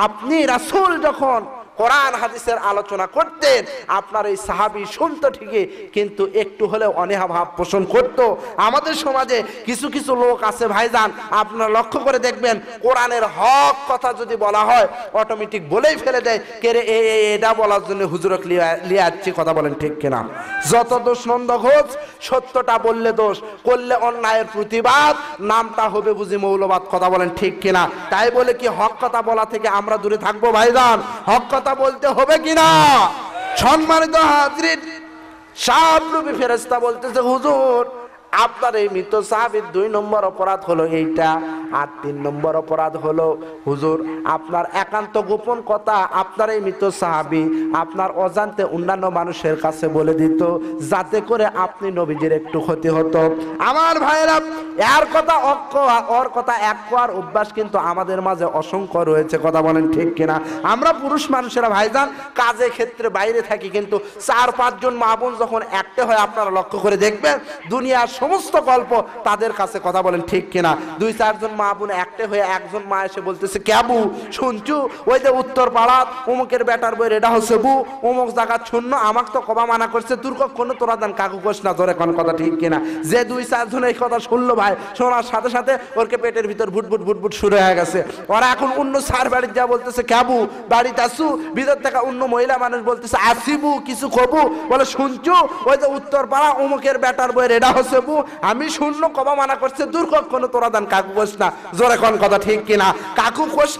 আপনি রাসূল যখন কোরআন হাদিসের আলোচনা করতেন, আপনার এই সাহাবী শুনতো ঠিকই কিন্তু একটু হলেও অনীহাভাব পোষণ করত। আমাদের সমাজে কিছু কিছু লোক আছে ভাইজান, আপনারা লক্ষ্য করে দেখবেন, কোরআনের হক কথা যদি বলা হয় অটোমেটিক বলেই ফেলে দেয়, কে রে এটা বলার জন্য হুজুরক লিয়ে আসছি। কথা বলেন ঠিক কিনা? যত দোষ নন্দ ঘোষ, সত্যটা বললে দোষ, করলে অন্যায়ের প্রতিবাদ, নামটা হবে বুঝি মৌলবাদ। কথা বলেন ঠিক কিনা? তাই বলে কি হক কথা বলা থেকে আমরা দূরে থাকবো ভাইজান? হক কথা বলতে হবে কিনা? সম্মানিত হাজিরিন, সাপরূপী ফেরেশতা বলতেছে, হুজুর আপনার এই মৃত সাহাবীর 2 নম্বর অপরাধ হলো এইটা। আর 3 নম্বর অপরাধ হলো হুজুর আপনার একান্ত গোপন কথা আপনার এই মৃত সাহাবী আপনার অজান্তে অন্যান্য মানুষের কাছে বলে দিত, যাতে করে আপনি নবীজির একটু ক্ষতি হতো। আমার ভাইয়েরা, এর কথা ওর কথা এক কোয়ার অভ্যাস কিন্তু আমাদের মাঝে অসংখ্য রয়েছে। কথা বলেন ঠিক কিনা? আমরা পুরুষ মানুষেরা ভাইজান কাজে ক্ষেত্রে বাইরে থাকি, কিন্তু 4-5 জন মা বোন যখন একটা হয় আপনারা লক্ষ্য করে দেখবেন দুনিয়ার সমস্ত গল্প তাদের কাছে। কথা বলেন ঠিক কিনা? 2-4 জন মা বোন একটা হয়ে একজন মা এসে বলতেছে, ক্যাবু শুনছু ওই যে উত্তর পাড়াত অমুকের বেটার বই এটা হচ্ছে বু, অমুক জায়গা শূন্য, আমাকে তো কবা মানা করছে, তোর কোনো তোরা দেন কাকু কোষ না ধরে কোন। কথা ঠিক কিনা? যে 2-4 জন এই কথা শুনলো ভাই, শোনার সাথে সাথে ওরকে পেটের ভিতর ভুটভুট ভুটভুট শুরু হয়ে গেছে। ওরা এখন অন্য সার বাড়ির যা বলতেছে, ক্যাবু বাড়িতে আসু, ভিতর থেকে অন্য মহিলা মানুষ বলতেছে, আসিবু কিছু কবু, বলে শুনছু ওই যে উত্তর পাড়া অমুকের বেটার বই এটা হচ্ছে বু, আমি শূন্য কবা মানা করছে, দূর কোনো তোরা দেন কাকু কোষ না জোরে কোন। কথা ঠিক কিনা? কাকু কোষ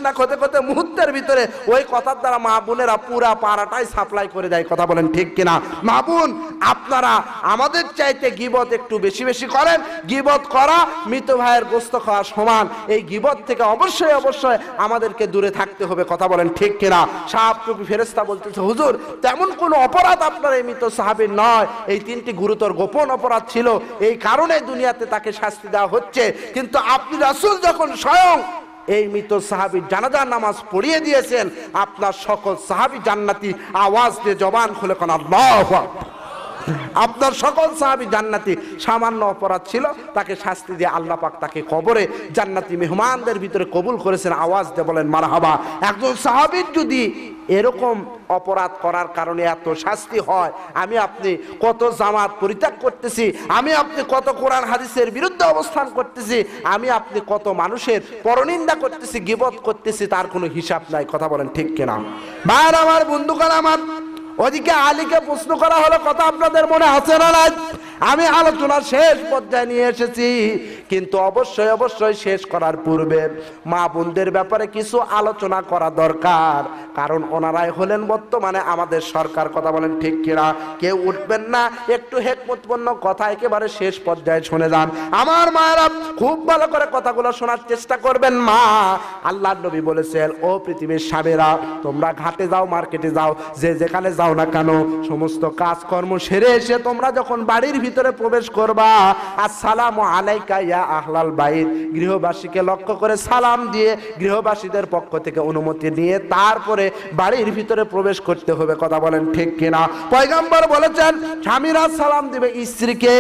না কোতে কোতে মুহূর্তের ভিতরে ওই কথার দ্বারা মা বোনেরা পুরা পাড়াটাই সাপ্লাই করে দেয়। কথা বলেন ঠিক কিনা? মা বোন আপনারা আমাদের চাইতে গীবত একটু বেশি বেশি করেন। গীবত করা মৃত ভাইয়ের গোস্ত খাওয়া সমান। এই গীবত থেকে অবশ্যই অবশ্যই আমাদেরকে দূরে থাকতে হবে। কথা বলেন ঠিক কিনা? সাপরূপী ফেরেশতা বলতেছে, হুজুর তেমন কোনো অপরাধ আপনার এই মৃত সাহাবীর নয়, এই 3টি গুরুতর গোপন অপরাধ ছিল, এই কারণে দুনিয়াতে তাকে শাস্তি দেওয়া হচ্ছে। কিন্তু আপনি রাসূল যখন স্বয়ং এই মৃত সাহাবীর জানাজার নামাজ পড়িয়ে দিয়েছেন, আপনার সকল সাহাবী জান্নাতি। আওয়াজ দিয়ে জবান খুলে কোন আল্লাহু আকবার। আপনার সকল সাহাবী জান্নাতি, সামান্য অপরাধ ছিল তাকে শাস্তি দিয়ে আল্লাহ পাক তাকে কবরে জান্নাতি মেহমানদের ভিতরে কবুল করেছেন। আওয়াজ দিয়ে বলেন মারহাবা। একজন সাহাবীর যদি এরকম অপরাধ করার কারণে এত শাস্তি হয়, আমি আপনি কত জামাত পরিত্যাগ করতেছি, আমি আপনি কত কোরআন হাদিসের বিরুদ্ধে অবস্থান করতেছি, আমি আপনি কত মানুষের পরনিন্দা করতেছি, গীবত করতেছি, তার কোনো হিসাব নাই। কথা বলেন ঠিক কিনা? ভাইরা আমার, বন্ধুগণ আমার, ওদিকে আলীকে প্রশ্ন করা হলো, কথা আপনাদের মনে আছে না নাই? আমি আলোচনা শেষ পর্যায়ে নিয়ে এসেছি, কিন্তু অবশ্যই অবশ্যই শেষ করার পূর্বে মা বোনদের ব্যাপারে কিছু আলোচনা করা দরকার, কারণ ওনারাই হলেন বর্তমানে আমাদের সরকার। কথা বলেন ঠিক কিনা? কেউ উঠবেন না, একটু হেকমতপূর্ণ কথা একেবারে শেষ পর্যায়ে শুনে যান। আমার মায়েরা খুব ভালো করে কথাগুলো শোনার চেষ্টা করবেন। মা, আল্লাহর নবী বলেছেন, ও পৃথিবীর স্বামীরা, তোমরা ঘাটে যাও, মার্কেটে যাও, যে যেখানে যাও না কেন, সমস্ত কাজকর্ম সেরে এসে তোমরা যখন বাড়ির ভিতরে প্রবেশ করবা, আসসালামু আলাইকা ইয়া আহলাল বাইত, গৃহবাসীকে লক্ষ্য করে সালাম দিয়ে গৃহবাসীদের পক্ষ থেকে অনুমতি নিয়ে তারপরে বাড়ির ভিতরে প্রবেশ করতে হবে। কথা বলেন ঠিক কিনা? পয়গম্বর বলেছেন, স্বামীরা সালাম দিবে স্ত্রীকে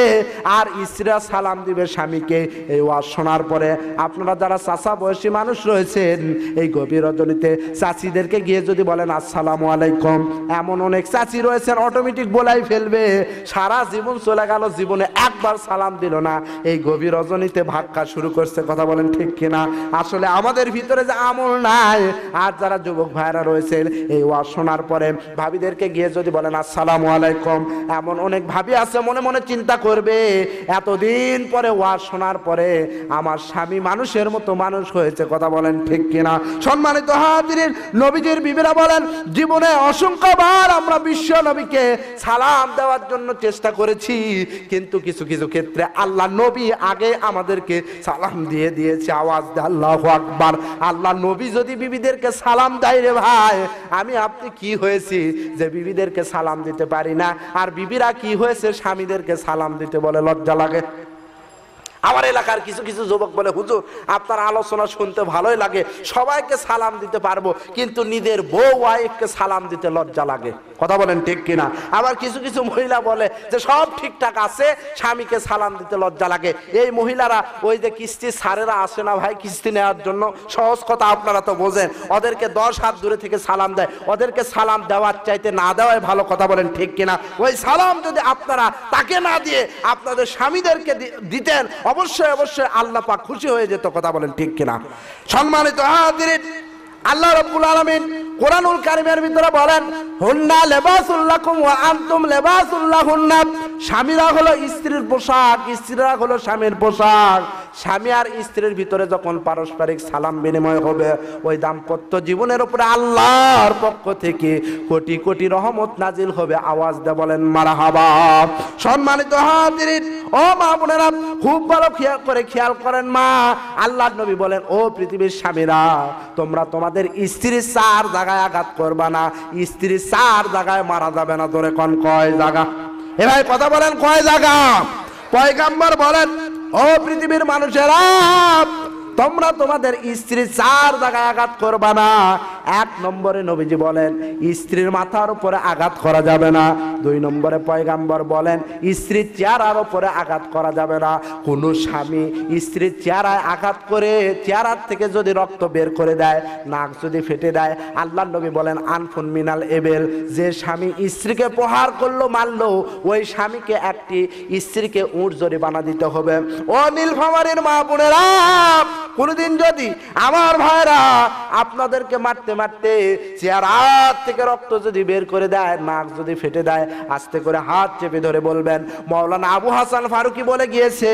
আর স্ত্রীরা সালাম দিবে স্বামীকে। এই ওয়াজ শোনার পরে আপনারা যারা চাচা বয়সী মানুষ রয়েছেন, এই গভীর রজনীতে চাচিদেরকে গিয়ে যদি বলেন আসসালামু আলাইকুম, এমন অনেক চাচি রয়েছেন অটোমেটিক বলাই ফেলবে, সারা জীবন চলে গেল, জীবনে একবার সালাম দিল না, এই গভীর রজনীতে ভাক্কা শুরু করছে। কথা বলেন ঠিক কিনা? আসলে আমাদের ভিতরে যে আমল নাই। আর যারা যুবক ভাইরা রয়েছেন, এই ওয়াজ শোনার পরে ভাবিদেরকে গিয়ে যদি বলেন আসসালামু আলাইকুম, এমন অনেক ভাবি আছে মনে মনে চিন্তা করবে, এতদিন পরে ওয়াজ শোনার পরে আমার স্বামী মানুষের মতো মানুষ হয়েছে। কথা বলেন ঠিক কিনা? সম্মানিত হাজিরিন, নবীজির বিবিরা বলেন, জীবনে অসংখ্যবার আমরা বিশ্ব নবীকে সালাম দেওয়ার জন্য চেষ্টা করেছি, কিন্তু কিছু কিছু ক্ষেত্রে আল্লাহ নবী আগে আমাদেরকে সালাম দিয়ে দিয়েছে। আওয়াজ দে আল্লাহু আকবার। আল্লাহ নবী যদি বিবিদেরকে সালাম দেয়, রে ভাই, আমি আপনি কি হয়েছি যে বিবিদেরকে সালাম দিতে পারি না? আর বিবিরা কি হয়েছে স্বামীদেরকে সালাম দিতে বলে লজ্জা লাগে? আমার এলাকার কিছু কিছু যুবক বলে, হুজুর আপনার আলোচনা শুনতে ভালোই লাগে, সবাইকে সালাম দিতে পারবো, কিন্তু নিজের বউ ওয়াইফকে সালাম দিতে লজ্জা লাগে। কথা বলেন ঠিক কিনা? আবার কিছু কিছু মহিলা বলে যে সব ঠিকঠাক আছে, স্বামীকে সালাম দিতে লজ্জা লাগে। এই মহিলারা ওই যে কিস্তি সারেরা আসে না ভাই কিস্তি নেওয়ার জন্য, সহজ কথা আপনারা তো বোঝেন, ওদেরকে 10 হাত দূরে থেকে সালাম দেয়, ওদেরকে সালাম দেওয়ার চাইতে না দেওয়াই ভালো। কথা বলেন ঠিক কিনা? ওই সালাম যদি আপনারা তাকে না দিয়ে আপনাদের স্বামীদেরকে দিতেন, অবশ্যই অবশ্যই আল্লাহ পাক খুশি হয়ে যেত। কথা বলেন ঠিক কিনা? সম্মানিত হাজিরিন, আল্লাহ রাব্বুল আলামিন কোরআনুল কারীমের ভিতরে বলেন, হুন্না লিবাসুল লাকুম ওয়া আনতুম লিবাসুল লাহুন্না, স্বামীরা হলো স্ত্রীর পোশাক, স্ত্রীরা হলো স্বামীর পোশাক। স্বামী আর স্ত্রীর ভিতরে যখন পারস্পরিক সালাম বিনিময় হবে, ওই দাম্পত্য জীবনের উপরে আল্লাহর পক্ষ থেকে কোটি কোটি রহমত নাজিল হবে। আওয়াজ দিয়ে বলেন মারহাবা। সম্মানিত হাজিরিন, ও মা বোনেরা, খুব ভালো খেয়াল করেন মা, আল্লাহর নবী বলেন, ও পৃথিবীর স্বামীরা, তোমরা তোমাদের স্ত্রীর 4 জায়গায় আঘাত করবা না, স্ত্রীর 4 জায়গায় মারা যাবে না। ধরে কোন কয় জায়গা? এ ভাই কথা বলেন, কয় জায়গা? পয়গম্বর বলেন, ও পৃথিবীর মানুষেরা, তোমরা তোমাদের স্ত্রীর 4 জায়গায় আঘাত করবা না। 1 নম্বরে নবীজি বলেন, স্ত্রীর মাথার উপরে আঘাত করা যাবে না। 2 নম্বরে পয়গম্বর বলেন, স্ত্রীর চেহারার উপরে আঘাত করা যাবে না। কোন স্বামী স্ত্রীর চেহারায় আঘাত করে চেহারার থেকে যদি রক্ত বের করে দেয়, নাক যদি ফেটে দেয়, আল্লাহর নবী বলেন, আনফুন মিনাল এবেল, যে স্বামী স্ত্রীকে প্রহার করলো, মারলো, ওই স্বামীকে একটি স্ত্রীকে উট জরিমানা দিতে হবে। ও নীলফামারীর মা বোনেরা, কোনদিন যদি আমার ভাইরা আপনাদেরকে মারতে মারতে চেহারা থেকে রক্ত যদি বের করে দেয়, নাক যদি ফেটে দেয়, আস্তে করে হাত চেপে ধরে বলবেন, মাওলানা আবু হাসান ফারুকি বলে গিয়েছে,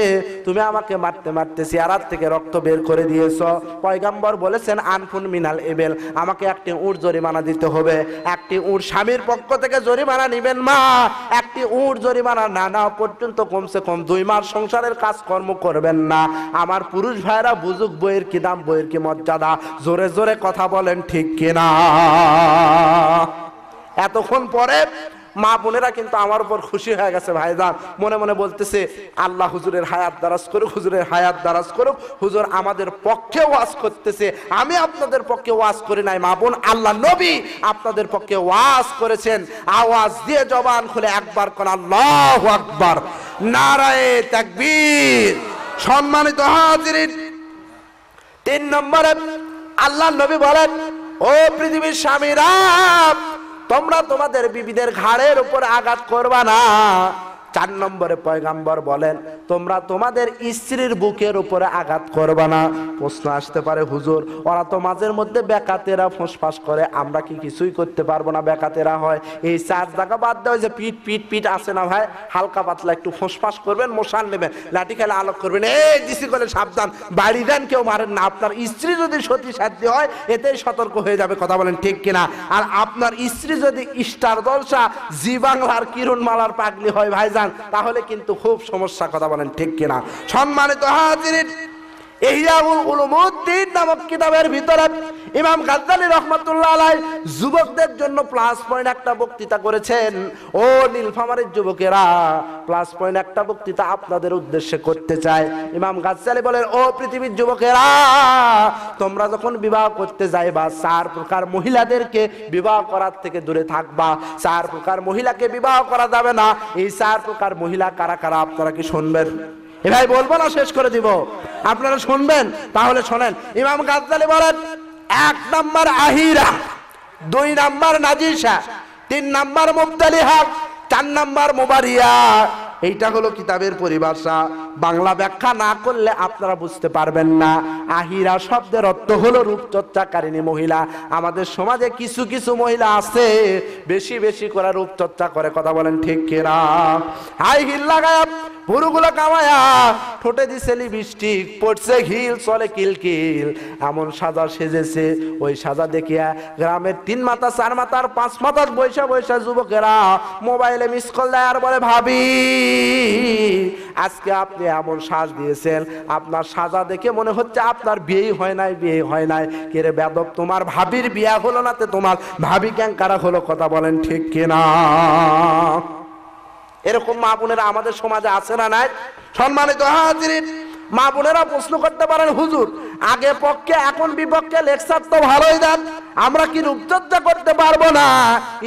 তুমি আমাকে মারতে মারতে চেহারা থেকে রক্ত বের করে দিয়েছো। পয়গম্বর বলেছেন, আনফুন মিনাল এবেল, আমাকে একটি উট জরিমানা দিতে হবে। একটি উট স্বামীর পক্ষ থেকে জরিমানা নেবেন মা। একটি উট জরিমানা না নেওয়া পর্যন্ত কমসে কম 2 মাস সংসারের কাজকর্ম করবেন না। আমার পুরুষ ভাইরা বুঝুক বইয়ের কি দাম, বইয়ের কি মর্যাদা। জোরে জোরে কথা বলেন ঠিক কিনা? এতক্ষণ পরে মা বোনেরা কিন্তু আমার উপর খুশি হয়ে গেছে ভাইজান, মনে মনে বলতেছে আল্লাহ হুজুরের হায়াত দারাজ করুক, হুজুরের হায়াত দারাজ করুক। হুজুর আমাদের পক্ষে ওয়াজ করতেছে, আমি আপনাদের পক্ষে ওয়াজ করি নাই মা বোন, আল্লাহ নবী আপনাদের পক্ষে ওয়াজ করেছেন। আওয়াজ দিয়ে জবান খুলে একবার কোন আল্লাহু আকবার, নারায়ে তাকবীর। সম্মানিত হাজিরিন, 3 নম্বরে আল্লাহ নবী বলেন, ও পৃথিবীর স্বামীরা, তোমরা তোমাদের বিবিদের ঘাড়ের উপর আঘাত করবা না। 4 নম্বরে পয়গাম্বর বলেন, তোমরা তোমাদের স্ত্রীর বুকের উপরে আঘাত করবা না। প্রশ্ন আসতে পারে, হুজুর ওরা তো মাঝের মধ্যে বেকাতেরা ফোঁসফাস করে, আমরা কি কিছুই করতে পারবো না? বেকাতেরা হয়, এই 4 জায়গা বাদ দেওয়া যে পিঠ পিঠ পিঠ আছে না ভাই, হালকা পাতলা একটু ফোঁসফাস করবেন, মশাল নেবেন, লাঠি খেলে আলোক করবেন, এই দিছি করে সাবধান, বাড়ি দেন, কেউ মারেন না। আপনার স্ত্রী যদি সতী সাধ্যি হয় এতেই সতর্ক হয়ে যাবে, কথা বলেন ঠিক কিনা? আর আপনার স্ত্রী যদি স্টার জলসা জি বাংলার কিরণমালার পাগলি হয় ভাইজান, তাহলে কিন্তু খুব সমস্যা, কথা বলেন ঠিক কিনা? সম্মানিত হাজিরিন, ইহইয়াউল উলুমুদ্দিন নামক কিতাবের ভিতরে ইমাম গাজ্জালী রাহমাতুল্লাহ আলাইহি যুবকদের জন্য প্লাস পয়েন্ট একটা বক্তৃতা করেছেন। ও নীলফামারীর যুবকেরা, প্লাস পয়েন্ট একটা বক্তৃতা আপনাদের উদ্দেশ্যে করতে চাই। ইমাম গাজ্জালী বলেন, ও পৃথিবীর যুবকেরা, তোমরা যখন বিবাহ করতে যাইবা 4 প্রকার মহিলাদেরকে বিবাহ করার থেকে দূরে থাকবা। 4 প্রকার মহিলাকে বিবাহ করা যাবে না। এই 4 প্রকার মহিলা কারা কারা আপনারা কি শুনবেন? এ ভাই বলবো না শেষ করে দিব? আপনারা শুনবেন? তাহলে শোনেন। ইমাম গাজ্জালী বলেন, 1 নাম্বার আহিরা, 2 নাম্বার নাজিসা, 3 নাম্বার মুবতালিহা, 4 নাম্বার মুবারিয়া। এইটা হলো কিতাবের পরিভাষা, বাংলা ব্যাখ্যা না করলে আপনারা বুঝতে পারবেন না। আহিরা শব্দের অর্থ হলো রূপচর্চাকারিণী মহিলা। আমাদের সমাজে কিছু কিছু মহিলা আছে বেশি বেশি করে রূপচর্চা করে, কথা বলেন ঠিক কিনা? হাই হিল লাগায়া, পুরুগুলো কামায়া, ঠোঁটে দিছে লিপস্টিক, পড়ছে হিল, চলে কিলকিল, এমন সাজা সেজেছে। ওই সাজা দেখিয়া গ্রামের 3 মাথা 4 মাথার 5 মাথার বৈশা বৈশা যুবকেরা মোবাইলে মিস কল দেয় আর বলে, ভাবি আজকে আপনি এমন সাজ দিয়েছেন, আপনার সাজা দেখে মনে হচ্ছে আপনার বিয়ে হয় নাই, বিয়ে হয় নাই। কে রে বেদব, তোমার ভাবির বিয়া হলো না, তে তোমার ভাবি ক্যাঙ্কারা হলো, কথা বলেন ঠিক কিনা? এরকম মা বোনেরা আমাদের সমাজে আছে না নাই? সম্মানিত হাজিরিন, মা বোনেরা প্রশ্ন করতে পারেন, হুজুর আগে পক্ষে এখন বিপক্ষে লেকচার তো ভালোই দেন, আমরা কি রূপচর্চা করতে পারবো না?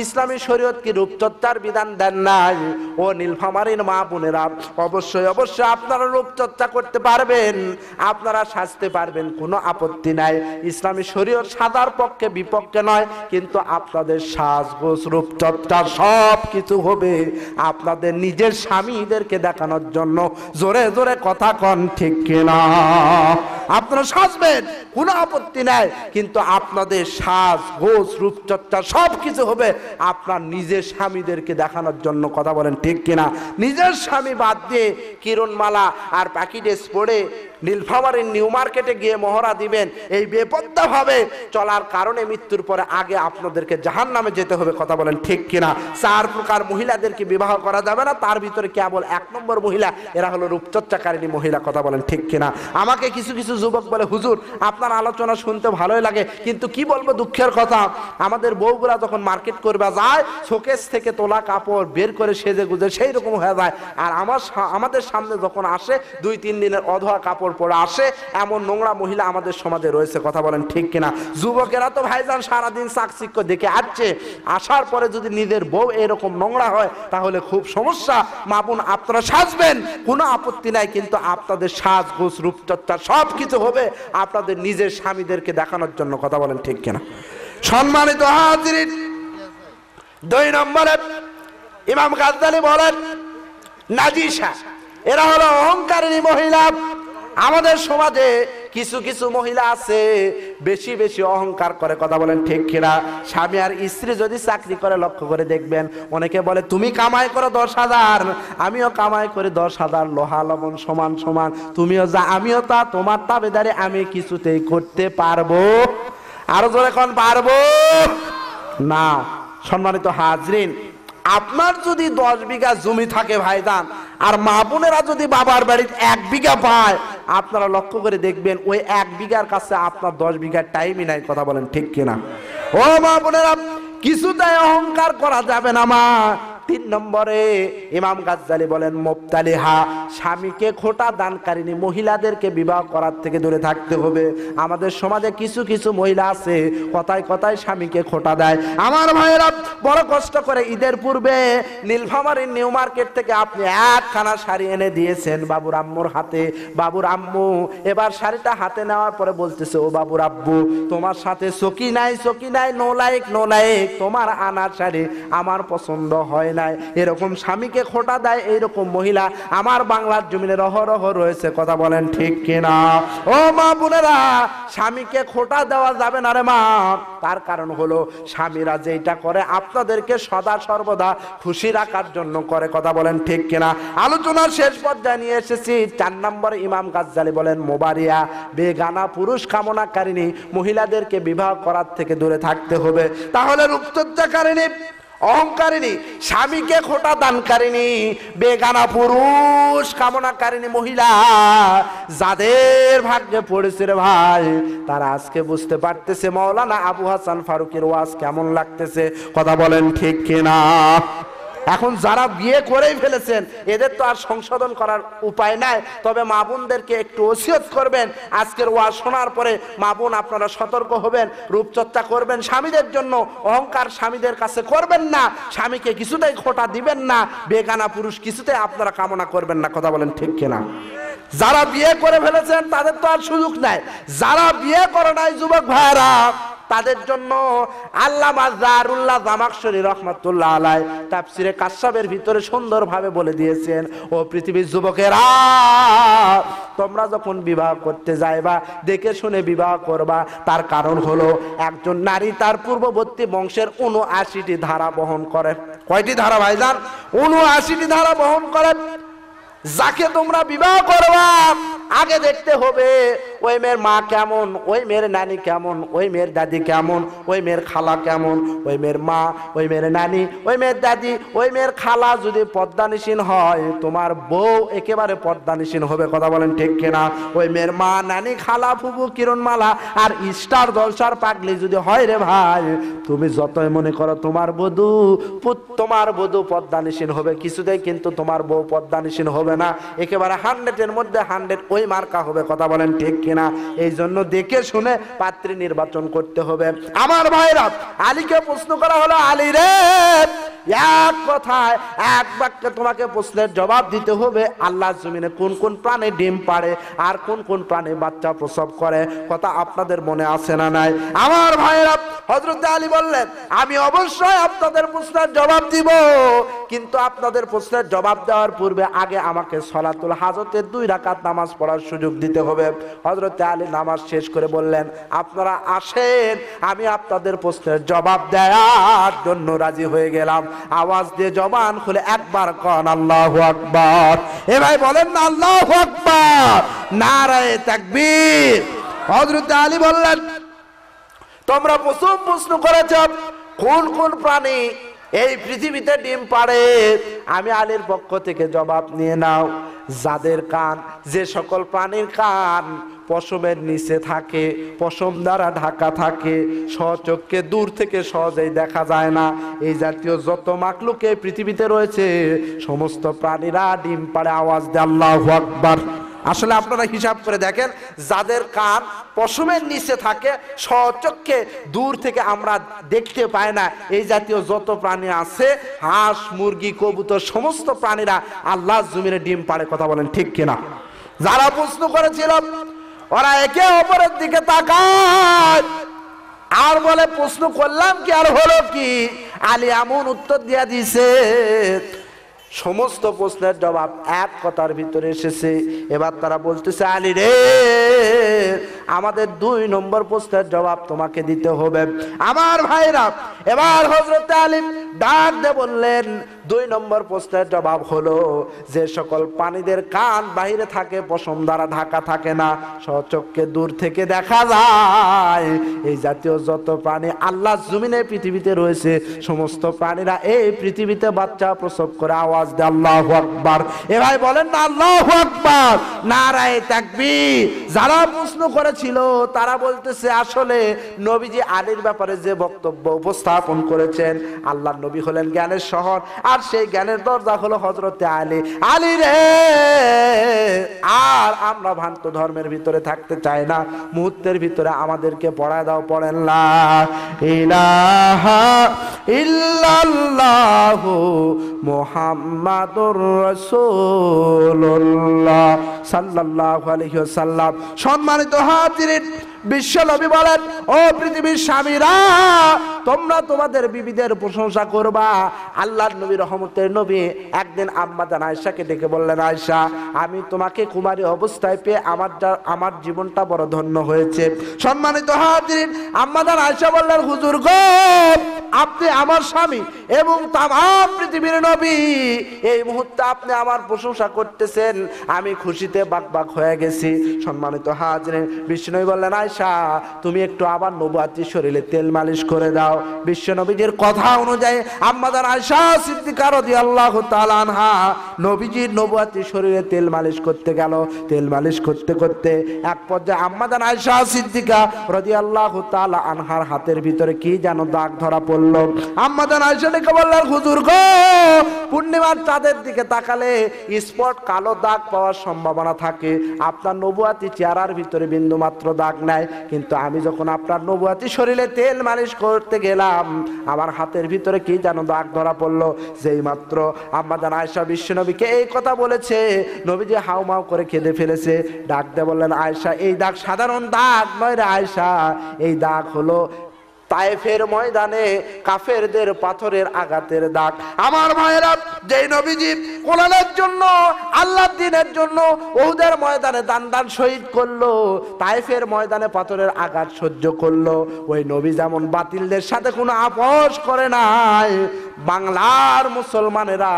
ইসলামী শরীয়ত কি রূপচর্চার বিধান দেন নাই? ও নীলফামারীর মা বোনেরা, অবশ্যই অবশ্যই আপনারা রূপচর্চা করতে পারবেন, আপনারা সাজতে পারবেন, কোনো আপত্তি নাই। ইসলামী শরীয়ত সাদার পক্ষে বিপক্ষে নয়, কিন্তু আপনাদের সাজগোজ রূপচর্চা সব কিছু হবে আপনাদের নিজের স্বামীদেরকে দেখানোর জন্য। জোরে জোরে কথা কন ঠিক কিনা? আপনারা সাজবেন, কোনো আপত্তি নাই, কিন্তু আপনাদের সাজগোজ রূপচর্চা সব কিছু হবে আপনার নিজের স্বামীদেরকে দেখানোর জন্য, কথা বলেন ঠিক কিনা? নিজের স্বামী বাদ দিয়ে কিরণমালা আর পাখি ড্রেস পরে নীলফামারীর নিউ মার্কেটে গিয়ে মহড়া দিবেন, এই বেপত্তা ভাবে চলার কারণে মৃত্যুর পরে আগে আপনাদেরকে জাহান্নামে যেতে হবে, কথা বলেন ঠিক কিনা? 4 প্রকার মহিলাদেরকে বিবাহ করা যাবে না, তার ভিতরে কেবল 1 নম্বর মহিলা, এরা হলো রূপচর্চাকারিণী মহিলা, কথা বলেন ঠিক কিনা? আমাকে কিছু কিছু যুবক বলে, হুজুর আপনার আলোচনা শুনতে ভালোই লাগে, কিন্তু কি বলবো দুঃখের কথা, আমাদের বউগুলা যখন মার্কেট করবে যায়, শোকেস থেকে তোলা কাপড় বের করে সেজে গুজে সেই রকম হয়ে যায়, আর আমাদের সামনে যখন আসে 2-3 দিনের অধোয়া কাপড় পরে আসে, এমন নোংরা মহিলা আমাদের সমাজে রয়েছে, কথা বলেন ঠিক কিনা? যুবকেরা তো ভাইজান সারাদিন চাকচিক্য দেখে আসছে, আসার পরে যদি নিজের বউ এরকম নোংরা হয় তাহলে খুব সমস্যা। মা বোন আপনারা সাজবেন, কোনো আপত্তি নাই, কিন্তু আপনাদের সাজগোজ রূপচর্চা সব কিছু হবে আপনাদের নিজের স্বামীদেরকে দেখানোর জন্য, কথা বলেন ঠিক কিনা? সম্মানিত হাজিরিন, 2 নম্বরে ইমাম গাজ্জালী বলেন নাজিসা, এরা হলো অহংকারিণী মহিলা। আমাদের সমাজে কিছু কিছু মহিলা আছে বেশি বেশি অহংকার করে, কথা বলেন ঠিক কিনা? স্বামী আর স্ত্রী যদি চাকরি করে লক্ষ্য করে দেখবেন, অনেকে বলে তুমি কামাই করো 10,000, আমিও কামাই করি 10,000, লোহা লবণ সমান সমান, তুমিও যা আমিও তা, তোমার তাবেদারি আমি কিছুতেই করতে পারবো? আরো জোরে কোন পারবো না? সম্মানিত হাজরিন, আপনার যদি 10 বিঘা জমি থাকে ভাইজান, আর মা বোনেরা যদি বাবার বাড়িতে 1 বিঘা পায়, আপনারা লক্ষ্য করে দেখবেন ওই 1 বিঘার কাছে আপনার 10 বিঘার টাইমই নাই, কথা বলেন ঠিক কিনা? ও মা বোনেরা, কিছুতেই অহংকার করা যাবে না মা, 3 নম্বরে ইমাম গাজ্জালি বলেন মুবতালিহা, স্বামীকে খোটা দানকারিনী মহিলাদেরকে বিবাহ করার থেকে দূরে থাকতে হবে। আমাদের সমাজে কিছু কিছু মহিলা আছে কথায় কথায় স্বামীকে খোটা দেয়। আমার ভাইয়েরা, বড় কষ্ট করে ঈদের পূর্বে নীলফামারীর নিউ মার্কেট থেকে আপনি একখানা শাড়ি এনে দিয়েছেন বাবুর আম্মুর হাতে। বাবুর আম্মু এবার শাড়িটা হাতে নেওয়ার পরে বলতেছে, ও বাবুর আব্বু, তোমার সাথে চকি নাই, নো লাইক, তোমার আনা শাড়ি আমার পছন্দ হয় নাই। এরকম স্বামীকে খোটা দেয় এইরকম মহিলা আমার বাংলার জমিনে রহরহ রয়েছে। কথা বলেন ঠিক কিনা? ও মা বোনেরা, স্বামীকে খোটা দেওয়া যাবে না রে মা। তার কারণ হলো স্বামীরা যেটা করে আপনাদেরকে সদা সর্বদা খুশি রাখার জন্য করে। কথা বলেন ঠিক কিনা? আলোচনার শেষ পর্যায়ে নিয়ে এসেছি। 4 নম্বর ইমাম গাজ্জালি বলেন মোবারিয়া, বেগানা পুরুষ কামনাকারিনী মহিলাদেরকে বিবাহ করার থেকে দূরে থাকতে হবে। তাহলে রূপচর্চাকারিনী, অহংকারিনী, স্বামীকে খোটা দানকারিনী, বেগানা পুরুষ কামনাকারিনী মহিলা যাদের ভাগ্যে পড়েছে রে ভাই, তারা আজকে বুঝতে পারতেছে মাওলানা আবু হাসান ফারুকের ওয়াজ কেমন লাগতেছে। কথা বলেন ঠিক কিনা? এখন যারা বিয়ে করেই ফেলেছেন এদের তো আর সংশোধন করার উপায় নাই। তবে মা বোনদেরকে একটু ওসিয়ত করবেন, আজকের ওয়াজ শোনার পরে মা বোন আপনারা সতর্ক হবেন, রূপচর্চা করবেন স্বামীদের জন্য। অহংকার স্বামীদের কাছে করবেন না, স্বামীকে কিছুতেই খোটা দিবেন না, বেগানা পুরুষ কিছুতেই আপনারা কামনা করবেন না। কথা বলেন ঠিক কিনা? যারা বিয়ে করে ফেলেছেন তাদের তো আর সুযোগ নাই। যারা বিয়ে করে নাই যুবক ভাইরা, তাদের জন্য আল্লামা জারুল্লাহ জামাখশরী রহমাতুল্লাহ আলাইহি তাফসিরে কাশফের ভিতরে সুন্দরভাবে বলে দিয়েছেন, ও পৃথিবীর যুবকেরা, তোমরা যখন বিবাহ করতে যাইবা দেখে শুনে বিবাহ করবা। তার কারণ হলো একজন নারী তার পূর্ববর্তী বংশের ৭৯টি ধারা বহন করে। কয়টি ধারা ভাইজান? ৭৯টি ধারা বহন করে। যাকে তোমরা বিবাহ করবা আগে দেখতে হবে ওই মেয়ের মা কেমন, ওই মেয়ের নানি কেমন, ওই মেয়ের দাদি কেমন, ওই মেয়ের খালা কেমন। ওই মেয়ের মা, ওই মেয়ের নানি, ওই মেয়ের দাদি, ওই মেয়ের খালা যদি পর্দানিসীন হয়, তোমার বউ একেবারে পর্দানিসীন হবে। কথা বলেন ঠিক কিনা? ওই মেয়ের মা, নানি, খালা, ফুফু, কিরণমালা আর স্টার জলসার পাগলি যদি হয় রে ভাই, তুমি যতই মনে করো তোমার বধূ পর্দানিসীন হবে, কিছুতেই কিন্তু তোমার বউ পর্দানিসীন হবে না। একেবারে 100-এর মধ্যে 100 ওই মার্কা হবে। কথা বলেন ঠিক কিনা? এই জন্য দেখে শুনে পাত্রী নির্বাচন করতে হবে। আমার ভাইরা, আলীকে প্রশ্ন করা হলো, আলী রে, এক কথায় এক বাক্যে তোমাকে প্রশ্নের জবাব দিতে হবে, আল্লাহর জমিনে কোন কোন প্রাণী ডিম পাড়ে আর কোন কোন প্রাণী বাচ্চা প্রসব করে? কথা আপনাদের মনে আছে না নাই? আমার ভাইরা, হযরত আলী বললেন, আমি অবশ্যই আপনাদের প্রশ্নের জবাব দিব, কিন্তু আপনাদের প্রশ্নের জবাব দেওয়ার পূর্বে আগে আমাকে সলাতুল হাজতের 2 রাকাত নামাজ পড়ার সুযোগ দিতে হবে। হযরত আলী নামাজ শেষ করে বললেন, আপনারা আসেন, আমি আপনাদের প্রশ্নের জবাব দেওয়ার জন্য রাজি হয়ে গেলাম। আওয়াজ দিয়ে জবান খুলে একবার কন আল্লাহু আকবার। এ ভাই বলেন না আল্লাহু আকবার, নারায়ে তাকবীর। হযরত আলী বললেন, তোমরা প্রশ্ন করেছ কোন কোন প্রাণী এই পৃথিবীতে ডিম পাড়ে। আমি আলীর পক্ষ থেকে জবাব নিয়ে নাও। যাদের কান, যে সকল প্রাণীর কান পশমের নিচে থাকে, পশম দ্বারা ঢাকা থাকে, স্বচক্ষে দূর থেকে সহজেই দেখা যায় না, এই জাতীয় যত মাখলুকে পৃথিবীতে রয়েছে সমস্ত প্রাণীরা ডিম পাড়ে। আওয়াজ দিয়ে আল্লাহু আকবার। আসলে আপনারা হিসাব করে দেখেন, যাদের কান পশমের নিচে থাকে, স্বচক্ষে দূর থেকে আমরা দেখতে পাই না, এই জাতীয় যত প্রাণী আছে, হাঁস, মুরগি, কবুতর, সমস্ত প্রাণীরা আল্লাহর জমিনে ডিম পাড়ে। কথা বলেন ঠিক কিনা? যারা প্রশ্ন করেছিল ওরা একে অপরের দিকে তাকায় আর বলে, প্রশ্ন করলাম কি আর হলো কি? আলী এমন উত্তর দিয়া দিছে, সমস্ত প্রশ্নের জবাব এক কথার ভিতরে এসেছে। এবার তারা বলতেছে, আলী রে, আমাদের 2 নম্বর প্রশ্নের জবাব তোমাকে দিতে হবে। আমার ভাইরা, এবার হযরত আলী ডাক দিয়ে বললেন, 2 নম্বর প্রশ্নের জবাব হলো, যে সকল প্রাণীদের কান বাইরে থাকে, পশম দ্বারা ঢাকা থাকে না, স্বচক্ষে দূর থেকে দেখা যায়, এই জাতীয় যত প্রাণী আল্লাহর জমিনে পৃথিবীতে রয়েছে সমস্ত প্রাণীরা এই পৃথিবীতে বাচ্চা প্রসব করে। আওয়াজ দিয়ে আল্লাহু আকবার। এ ভাই বলেন না আল্লাহু আকবার, নারায়ে তাকবীর। যারা প্রশ্ন করেছিল তারা বলতেছে, আসলে নবীজি আলীর ব্যাপারে যে বক্তব্য উপস্থাপন করেছেন, আল্লাহর নবী হলেন জ্ঞানের শহর আর আর সেই জ্ঞানের দরজা হলো হযরতে আলী। আলী রে, আর আমরা ভ্রান্ত ধর্মের ভিতরে থাকতে চাই না। মুহূর্তের ভিতরে আমাদেরকে পড়ায় দাও, পড়েন লা ইলাহা ইল্লাল্লাহু মুহাম্মাদুর রাসূলুল্লাহ সাল্লাল্লাহু আলাইহি ওয়াসাল্লাম। সম্মানিত হাজিরিন, বিশ্ব নবী বলেন, ও পৃথিবীর স্বামীরা, তোমরা তোমাদের বিবিদের প্রশংসা করবা। আল্লাহর নবী, রহমতের নবী, একদিন আম্মা জান আয়েশাকে ডেকে বললেন, আয়েশা, আমি তোমাকে কুমারী অবস্থায় পেয়ে আমার জীবনটা বড় ধন্য হয়েছে। সম্মানিত হাজিরিন, আম্মা জান আয়েশা বললেন, হুজুর গো, আপনি আমার স্বামী এবং তামাম পৃথিবীর নবী, এই মুহূর্তে আপনি আমার প্রশংসা করতেছেন, আমি খুশিতে বাকবাক হয়ে গেছি। সম্মানিত হাজিরিন, বিষ্ণু বললেন, আয়েশা, তুমি একটু আবার নবুয়াতি শরীরে তেল মালিশ করে দাও। বিশ্ব নবীজির কথা অনুযায়ী আম্মা জান আয়েশা সিদ্দিকা রাদিয়াল্লাহু তাআলা আনহা নবীজির নবুয়াতি শরীরে তেল মালিশ করতে গেল। তেল মালিশ করতে করতে এক পর্যায়ে আম্মা জান আয়েশা সিদ্দিকা রাদিয়াল্লাহু তাআলা আনহার হাতের ভিতরে কি যেন দাগ ধরা পড়ল। আম্মা জান আয়েশা ডেকে বললেন, হুজুর গো, পূর্ণিমার চাঁদের দিকে তাকালে স্পট কালো দাগ পাওয়ার সম্ভাবনা থাকে, আপনার নবুয়াতি চেহারার ভিতরে বিন্দু মাত্র দাগ নাই, কিন্তু আমি যখন আপনার নবুয়াতি শরীরে তেল মালিশ করতে গেলাম, আমার হাতের ভিতরে কি যেন দাগ ধরা পড়লো। যেই মাত্র আম্মা জান আয়েশা বিশ্ব নবীকে এই কথা বলেছে, নবীজি হাউমাউ করে কেঁদে ফেলেছে। ডাক দিয়ে বললেন, আয়েশা, এই দাগ সাধারণ দাগ নয় রে আয়েশা, এই দাগ হলো তায়েফের ময়দানে কাফেরদের পাথরের আঘাতের দাগ। আমার ভাইয়েরা, যেই নবীজি কোরআনের জন্য, আল্লাহর দ্বীনের জন্য উহুদের ময়দানে দান শহীদ করলো, তায়েফের ময়দানে পাথরের আঘাত সহ্য করলো, ওই নবী যেমন বাতিলদের সাথে কোনো আপোষ করে নাই, বাংলার মুসলমানেরা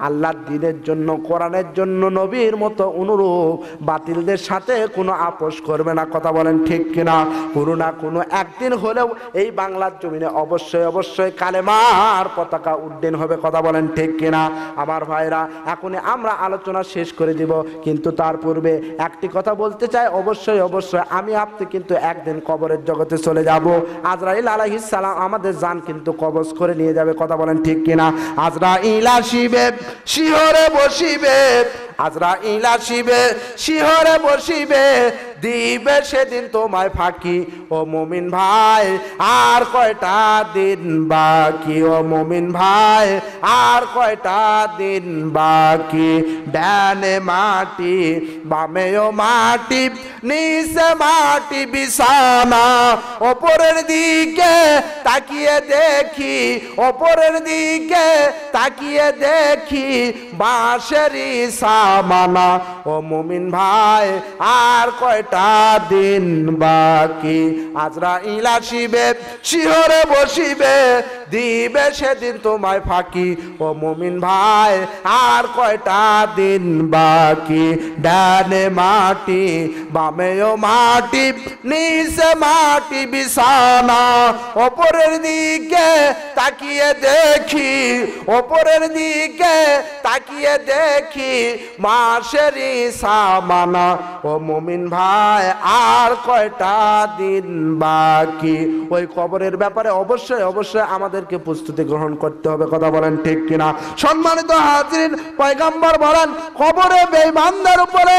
আল্লাহর দ্বীনের জন্য, কোরআনের জন্য নবীর মতো অনুরূপ বাতিলদের সাথে কোনো আপোষ করবে না। কথা বলেন ঠিক কিনা? কোনো না কোনো একদিন হলেও এই বাংলার জমিনে অবশ্যই অবশ্যই কালেমার পতাকা উড্ডীন হবে। কথা বলেন ঠিক কিনা? আমার ভাইরা, এখনই আমরা আলোচনা শেষ করে দিব, কিন্তু তার পূর্বে একটি কথা বলতে চাই। অবশ্যই অবশ্যই আমি আপনি কিন্তু একদিন কবরের জগতে চলে যাব। আজরাইল আলাইহিস সালাম আমাদের জান কিন্তু কবজ করে নিয়ে যাবে। কথা বলেন ঠিক কিনা? আজরাইল আসিবে, শিহরে বসিবে, আজরাইল আসিবে, শিহরে বসিবে, দিবে সেদিন তোমায় ফাঁকি। ও মুমিন ভাই, আর কয়টা দিন বাকি? ও মুমিন ভাই, আর কয়টা দিন বাকি? ডানে মাটি, বামেও মাটি, নিচে মাটি বিছানা, ওপরের দিকে তাকিয়ে দেখি, ওপরের দিকে তাকিয়ে দেখি বাঁশেরই সামানা। ও মুমিন ভাই, আর কয়টা দিন বাকি? আজরাইল আসিবে, শিহরে বসিবে, দিবে সেদিন তোমায় ফাঁকি। ও মুমিন ভাই, আর কয়টা দিন বাকি? ডানে মাটি, বামেও মাটি, নিচে মাটি বিছানা, ওপরের দিকে তাকিয়ে দেখি, ওপরের দিকে তাকিয়ে দেখি মাসেরই সামানা। ও মুমিন ভাই, আর কয়টা দিন বাকি? ওই কবরের ব্যাপারে অবশ্যই অবশ্যই আমাদেরকে প্রস্তুতি গ্রহণ করতে হবে। কথা বলেন ঠিক কিনা? সম্মানিত হাজিরিন, পয়গম্বর বলেন, কবরে বেঈমানদের উপরে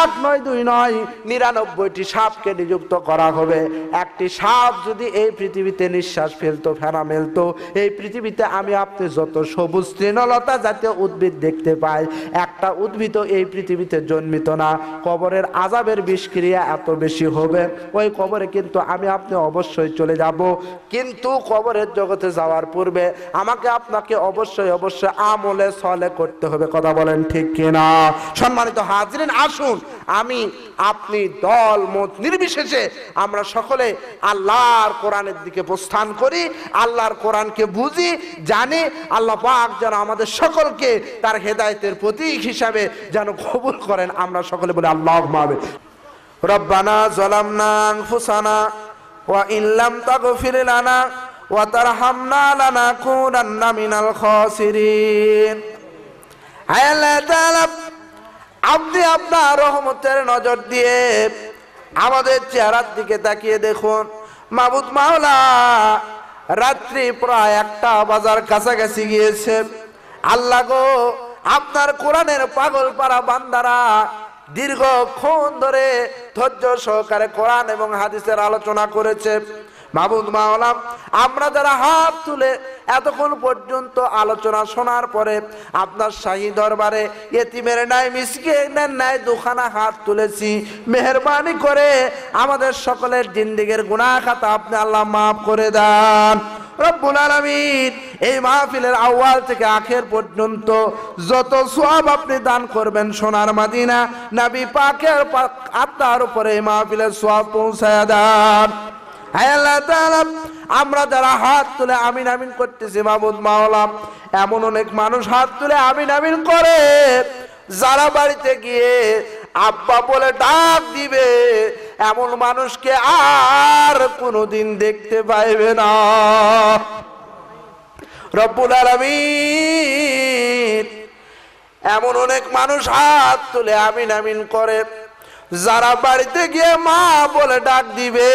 1 নয় 2 নয় 99টি সাপকে নিযুক্ত করা হবে। একটি সাপ যদি এই পৃথিবীতে নিঃশ্বাস ফেলতো, ফেনা মেলতো, এই পৃথিবীতে আমি আপনি যত সবুজ তৃণলতা জাতীয় উদ্ভিদ দেখতে পাই, একটা উদ্ভিদও এই পৃথিবীতে জন্মিত না। কবরের আযাবের বিষক্রিয়া এত বেশি হবে, ওই কবরে কিন্তু আমি আপনি অবশ্যই চলে যাব। কিন্তু কবরের জগতে যাওয়ার পূর্বে আমাকে আপনাকে অবশ্যই অবশ্যই আমলে সলে করতে হবে। কথা বলেন ঠিক কিনা? সম্মানিত হাজিরিন, আসুন আমি আপনি দল মত নির্বিশেষে আমরা সকলে আল্লাহর কোরআনের দিকে প্রস্থান করি, আল্লাহর কোরআনকে বুঝি, জানি। আল্লাহ পাক যেন আমাদের সকলকে তার হেদায়েতের প্রতীক হিসাবে যেন কবুল করেন। আমরা সকলে বলি আল্লাহুম্মা আমিন। রব্বানা যালামনা আনফুসানা ওয়া ইন লাম তাগফির লানা ওয়া তারহামনা লানাকুনান্না মিনাল খাসিরিন। হায় আল্লাহ তাআলা, আপনি আপনার রহমতের নজর দিয়ে আমাদের চেহারার দিকে তাকিয়ে দেখুন। মাবুদ মাওলা, রাত্রি প্রায় 1টা বাজার কাছাকাছি গিয়েছে। আল্লাহ গো, আপনার কোরআনের পাগল পারা বান্দারা দীর্ঘক্ষণ ধরে ধৈর্য সহকারে কোরআন এবং হাদিসের আলোচনা করেছে। মাবুদ মাওলা, আমরা যারা হাত তুলে এতক্ষণ পর্যন্ত আলোচনা শোনার পরে আপনার শাহী দরবারে এতিমের ন্যায় মিসকিনের ন্যায় দুখানা হাত তুলেছি, মেহেরবানি করে আমাদের সকলের জিন্দেগীর গুনাহ খাতা আপনি আল্লাহ মাফ করে দেন রব্বুল আলামিন। এই মাহফিলের আউয়াল থেকে আখের পর্যন্ত যত সওয়াব আপনি দান করবেন সোনার মদিনা নবী পাকের আত্মার উপরে এই মাহফিলের সওয়াব পৌঁছায়া দেন। হে আল্লাহ তাআলা, আমরা যারা হাত তুলে আমিন আমিন করতেছি মাবুদ মাওলা, এমন অনেক মানুষ হাত তুলে আমিন আমিন করে যারা বাড়িতে গিয়ে আব্বা বলে ডাক দিবে এমন মানুষকে আর কোনোদিন দেখতে পাইবে না রব্বুল আলামিন। এমন অনেক মানুষ হাত তুলে আমিন আমিন করে যারা বাড়িতে গিয়ে মা বলে ডাক দিবে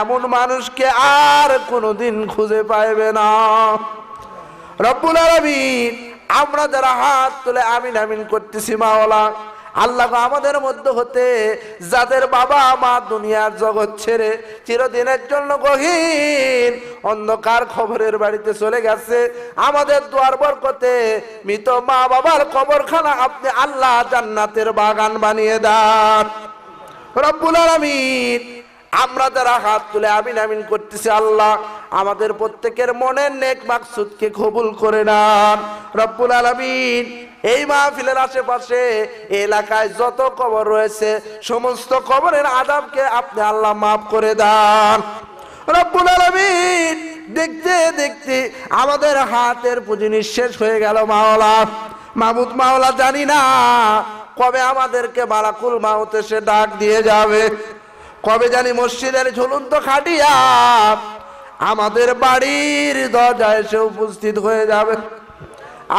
এমন মানুষকে আর কোনোদিন খুঁজে পাইবে না রব্বুল আলামিন। আমরা যারা হাত তুলে আমিন আমিন করতেছি মাওলা, আল্লাহ আমাদের মধ্যে হতে যাদের বাবা মা দুনিয়ার জগৎ ছেড়ে চিরদিনের জন্য গহীন অন্ধকার খবরের বাড়িতে চলে গেছে, আমাদের দুয়ার বরকতে মৃত মা বাবার কবরখানা আপনি আল্লাহ জান্নাতের বাগান বানিয়ে দেন রব্বুল আলামিন। আমরা যারা হাত তুলে আমিন আমিন করতেছি আল্লাহ আমাদের প্রত্যেকের মনের নেক মাকসুদকে কবুল করে নেন রব্বুল আলামিন। এই মাহফিলের আশেপাশে এলাকায় যত কবর রয়েছে সমস্ত কবরের আযাবকে আপনি আল্লাহ মাফ করে দেন রব্বুল আলামিন। দেখতে দেখতে আমাদের হাতের পুঁজি নিঃশেষ হয়ে গেল মাওলা। মাবুদ মাওলা, জানি না কবে আমাদেরকে মালাকুল মাউত এসে ডাক দিয়ে যাবে, কবে জানি মসজিদের ঝুলন্ত খাটিয়া আমাদের বাড়ির দরজায় এসে উপস্থিত হয়ে যাবে।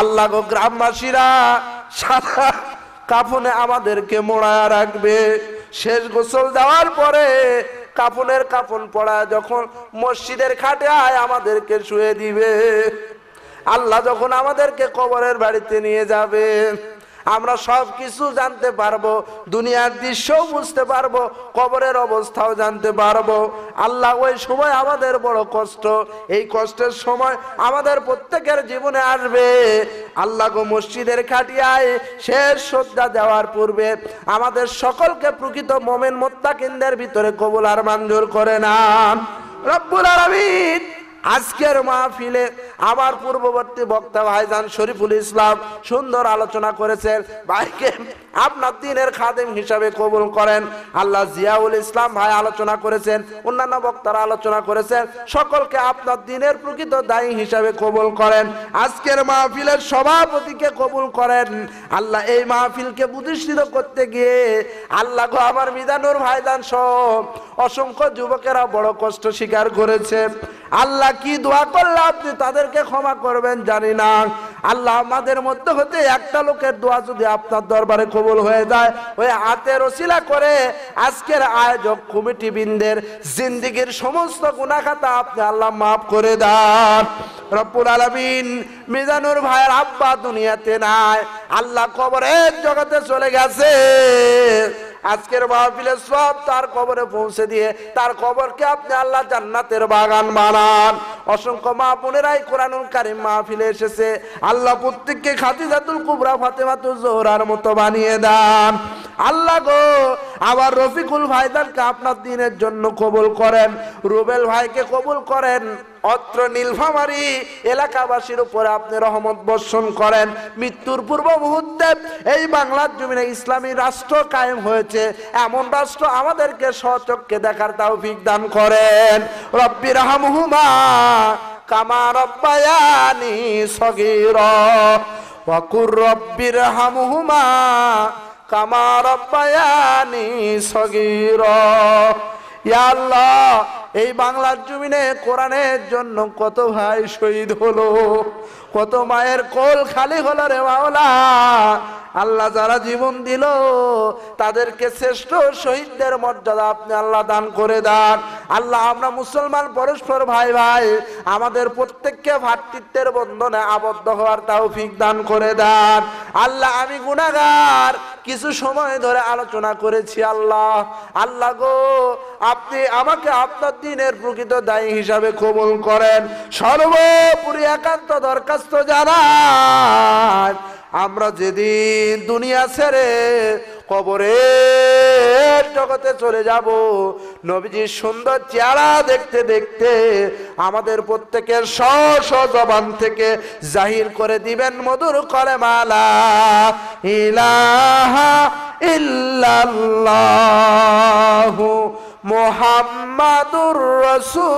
আল্লাহ গো, গ্রামবাসীরা সাদা কাফনে আমাদেরকে মোড়ায়া রাখবে, শেষ গোসল দেওয়ার পরে কাফনের কাফন পড়া যখন মসজিদের খাটিয়ায় আমাদেরকে শুয়ে দিবে, আল্লাহ যখন আমাদেরকে কবরের বাড়িতে নিয়ে যাবে আমরা সব কিছু জানতে পারবো, দুনিয়ার দৃশ্যও বুঝতে পারবো, কবরের অবস্থাও জানতে পারবো। আল্লাহ ওই সময় আমাদের বড় কষ্ট, এই কষ্টের সময় আমাদের প্রত্যেকের জীবনে আসবে। আল্লাহ গো, মসজিদের খাটিয়ায় শেষ শ্রদ্ধা দেওয়ার পূর্বে আমাদের সকলকে প্রকৃত মোমেন মুত্তাকিনদের ভিতরে কবুল আর মঞ্জুর করে নেন রব্বুল আলামিন। আজকের মাহফিলে আমার পূর্ববর্তী বক্তা ভাইজান শরীফুল ইসলাম সুন্দর আলোচনা করেছেন, ভাইকে আপনার দ্বীনের খাদেম হিসাবে কবুল করেন। আল্লাহ জিয়াউল ইসলাম ভাই আলোচনা করেছেন, অন্যান্য বক্তারা আলোচনা করেছেন, সকলকে আপনার দ্বীনের প্রকৃত দায়ী হিসাবে কবুল করেন। আজকের মাহফিলের সভাপতিকে কবুল করেন। আল্লাহ এই মাহফিলকে প্রতিষ্ঠিত করতে গিয়ে আল্লাহ গো, আমার মিজানুর ভাইজান সহ অসংখ্য যুবকেরা বড় কষ্ট স্বীকার করেছে। আল্লাহ কি দোয়া করলে আপনি তাদেরকে ক্ষমা করবেন জানি না। আল্লাহ আমাদের মধ্যে হতে একটা লোকের দোয়া যদি আপনার দরবারে কবুল হয়ে যায়, ওই হাতের ওসিলা করে আজকের আয়োজক কমিটি বৃন্দের জিন্দেগীর সমস্ত গুনাহ খাতা আপনি আল্লাহ মাফ করে দেন রব্বুল আলামিন। মিজানুর ভাইয়ের আব্বা দুনিয়াতে নাই, আল্লাহ কবরের জগতে চলে গেছে। আজকের মাহফিলের সব তার কবরে পৌঁছে দিয়ে তার কবরকে আপনি আল্লাহ জান্নাতের বাগান বানান। অসংখ্য মা বোনেরাই কোরআনুল কারীম মাহফিলে এসেছে, আল্লাহ প্রত্যেককে খাদিজাতুল কুবরা ফাতেমাতুজ জোহরার মতো বানিয়ে দেন। আল্লাহ গো, আবার রফিকুল ভাইদানকে আপনার দ্বীনের জন্য কবুল করেন, রুবেল ভাইকে কবুল করেন। অত্র নীলফামারী এলাকাবাসীর উপরে আপনি রহমত বর্ষণ করেন। মৃত্যুর পূর্ব মুহূর্তে এই বাংলার জমিনে ইসলামী রাষ্ট্র কায়েম হয়েছে, এমন রাষ্ট্র আমাদেরকে স্বচক্ষে দেখার তৌফিক দান করেন। রব্বির হামহুমা কামা রব্বায়ানি সগীরা ওয়া কুর রব্বির হামহুমা কামা রব্বায়ানি সগীরা। ইয়া আল্লাহ, এই বাংলার জমিনে কোরআনের জন্য কত ভাই শহীদ হলো, কত মায়ের কোল খালি হলো রে মাওলা। আল্লাহ যারা জীবন দিল তাদেরকে শ্রেষ্ঠ শহীদদের মর্যাদা আপনি আল্লাহ দান করে দেন। আল্লাহ আমরা মুসলমান পরস্পর ভাই ভাই আমাদের প্রত্যেককে ভ্রাতৃত্বের বন্ধনে আবদ্ধ হওয়ার তৌফিক দান করে দেন আল্লাহ। আমি গুনাহগার, কিছু সময় ধরে আলোচনা করেছি আল্লাহ। আল্লাহ গো, আপনি আমাকে আপনার দ্বীনের প্রকৃত দায়ী হিসাবে কবুল করেন। সর্বোপরি একান্ত দরখাস্ত জানাই, আমরা যেদিন দুনিয়া ছেড়ে কবরের জগতে চলে যাব, নবীজির সুন্দর চেহারা দেখতে দেখতে আমাদের প্রত্যেকের স্ব জবান থেকে জাহির করে দিবেন মধুর কলেমা লা ইলাহা ইল্লাল্লাহু মুহাম্মাদুর রাসূলুল্লাহ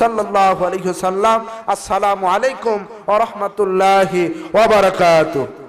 সাল্লাল্লাহু আলাইহি ওয়াসাল্লাম। আসসালামু আলাইকুম ওয়া রাহমাতুল্লাহি ওয়া বারাকাতুহু।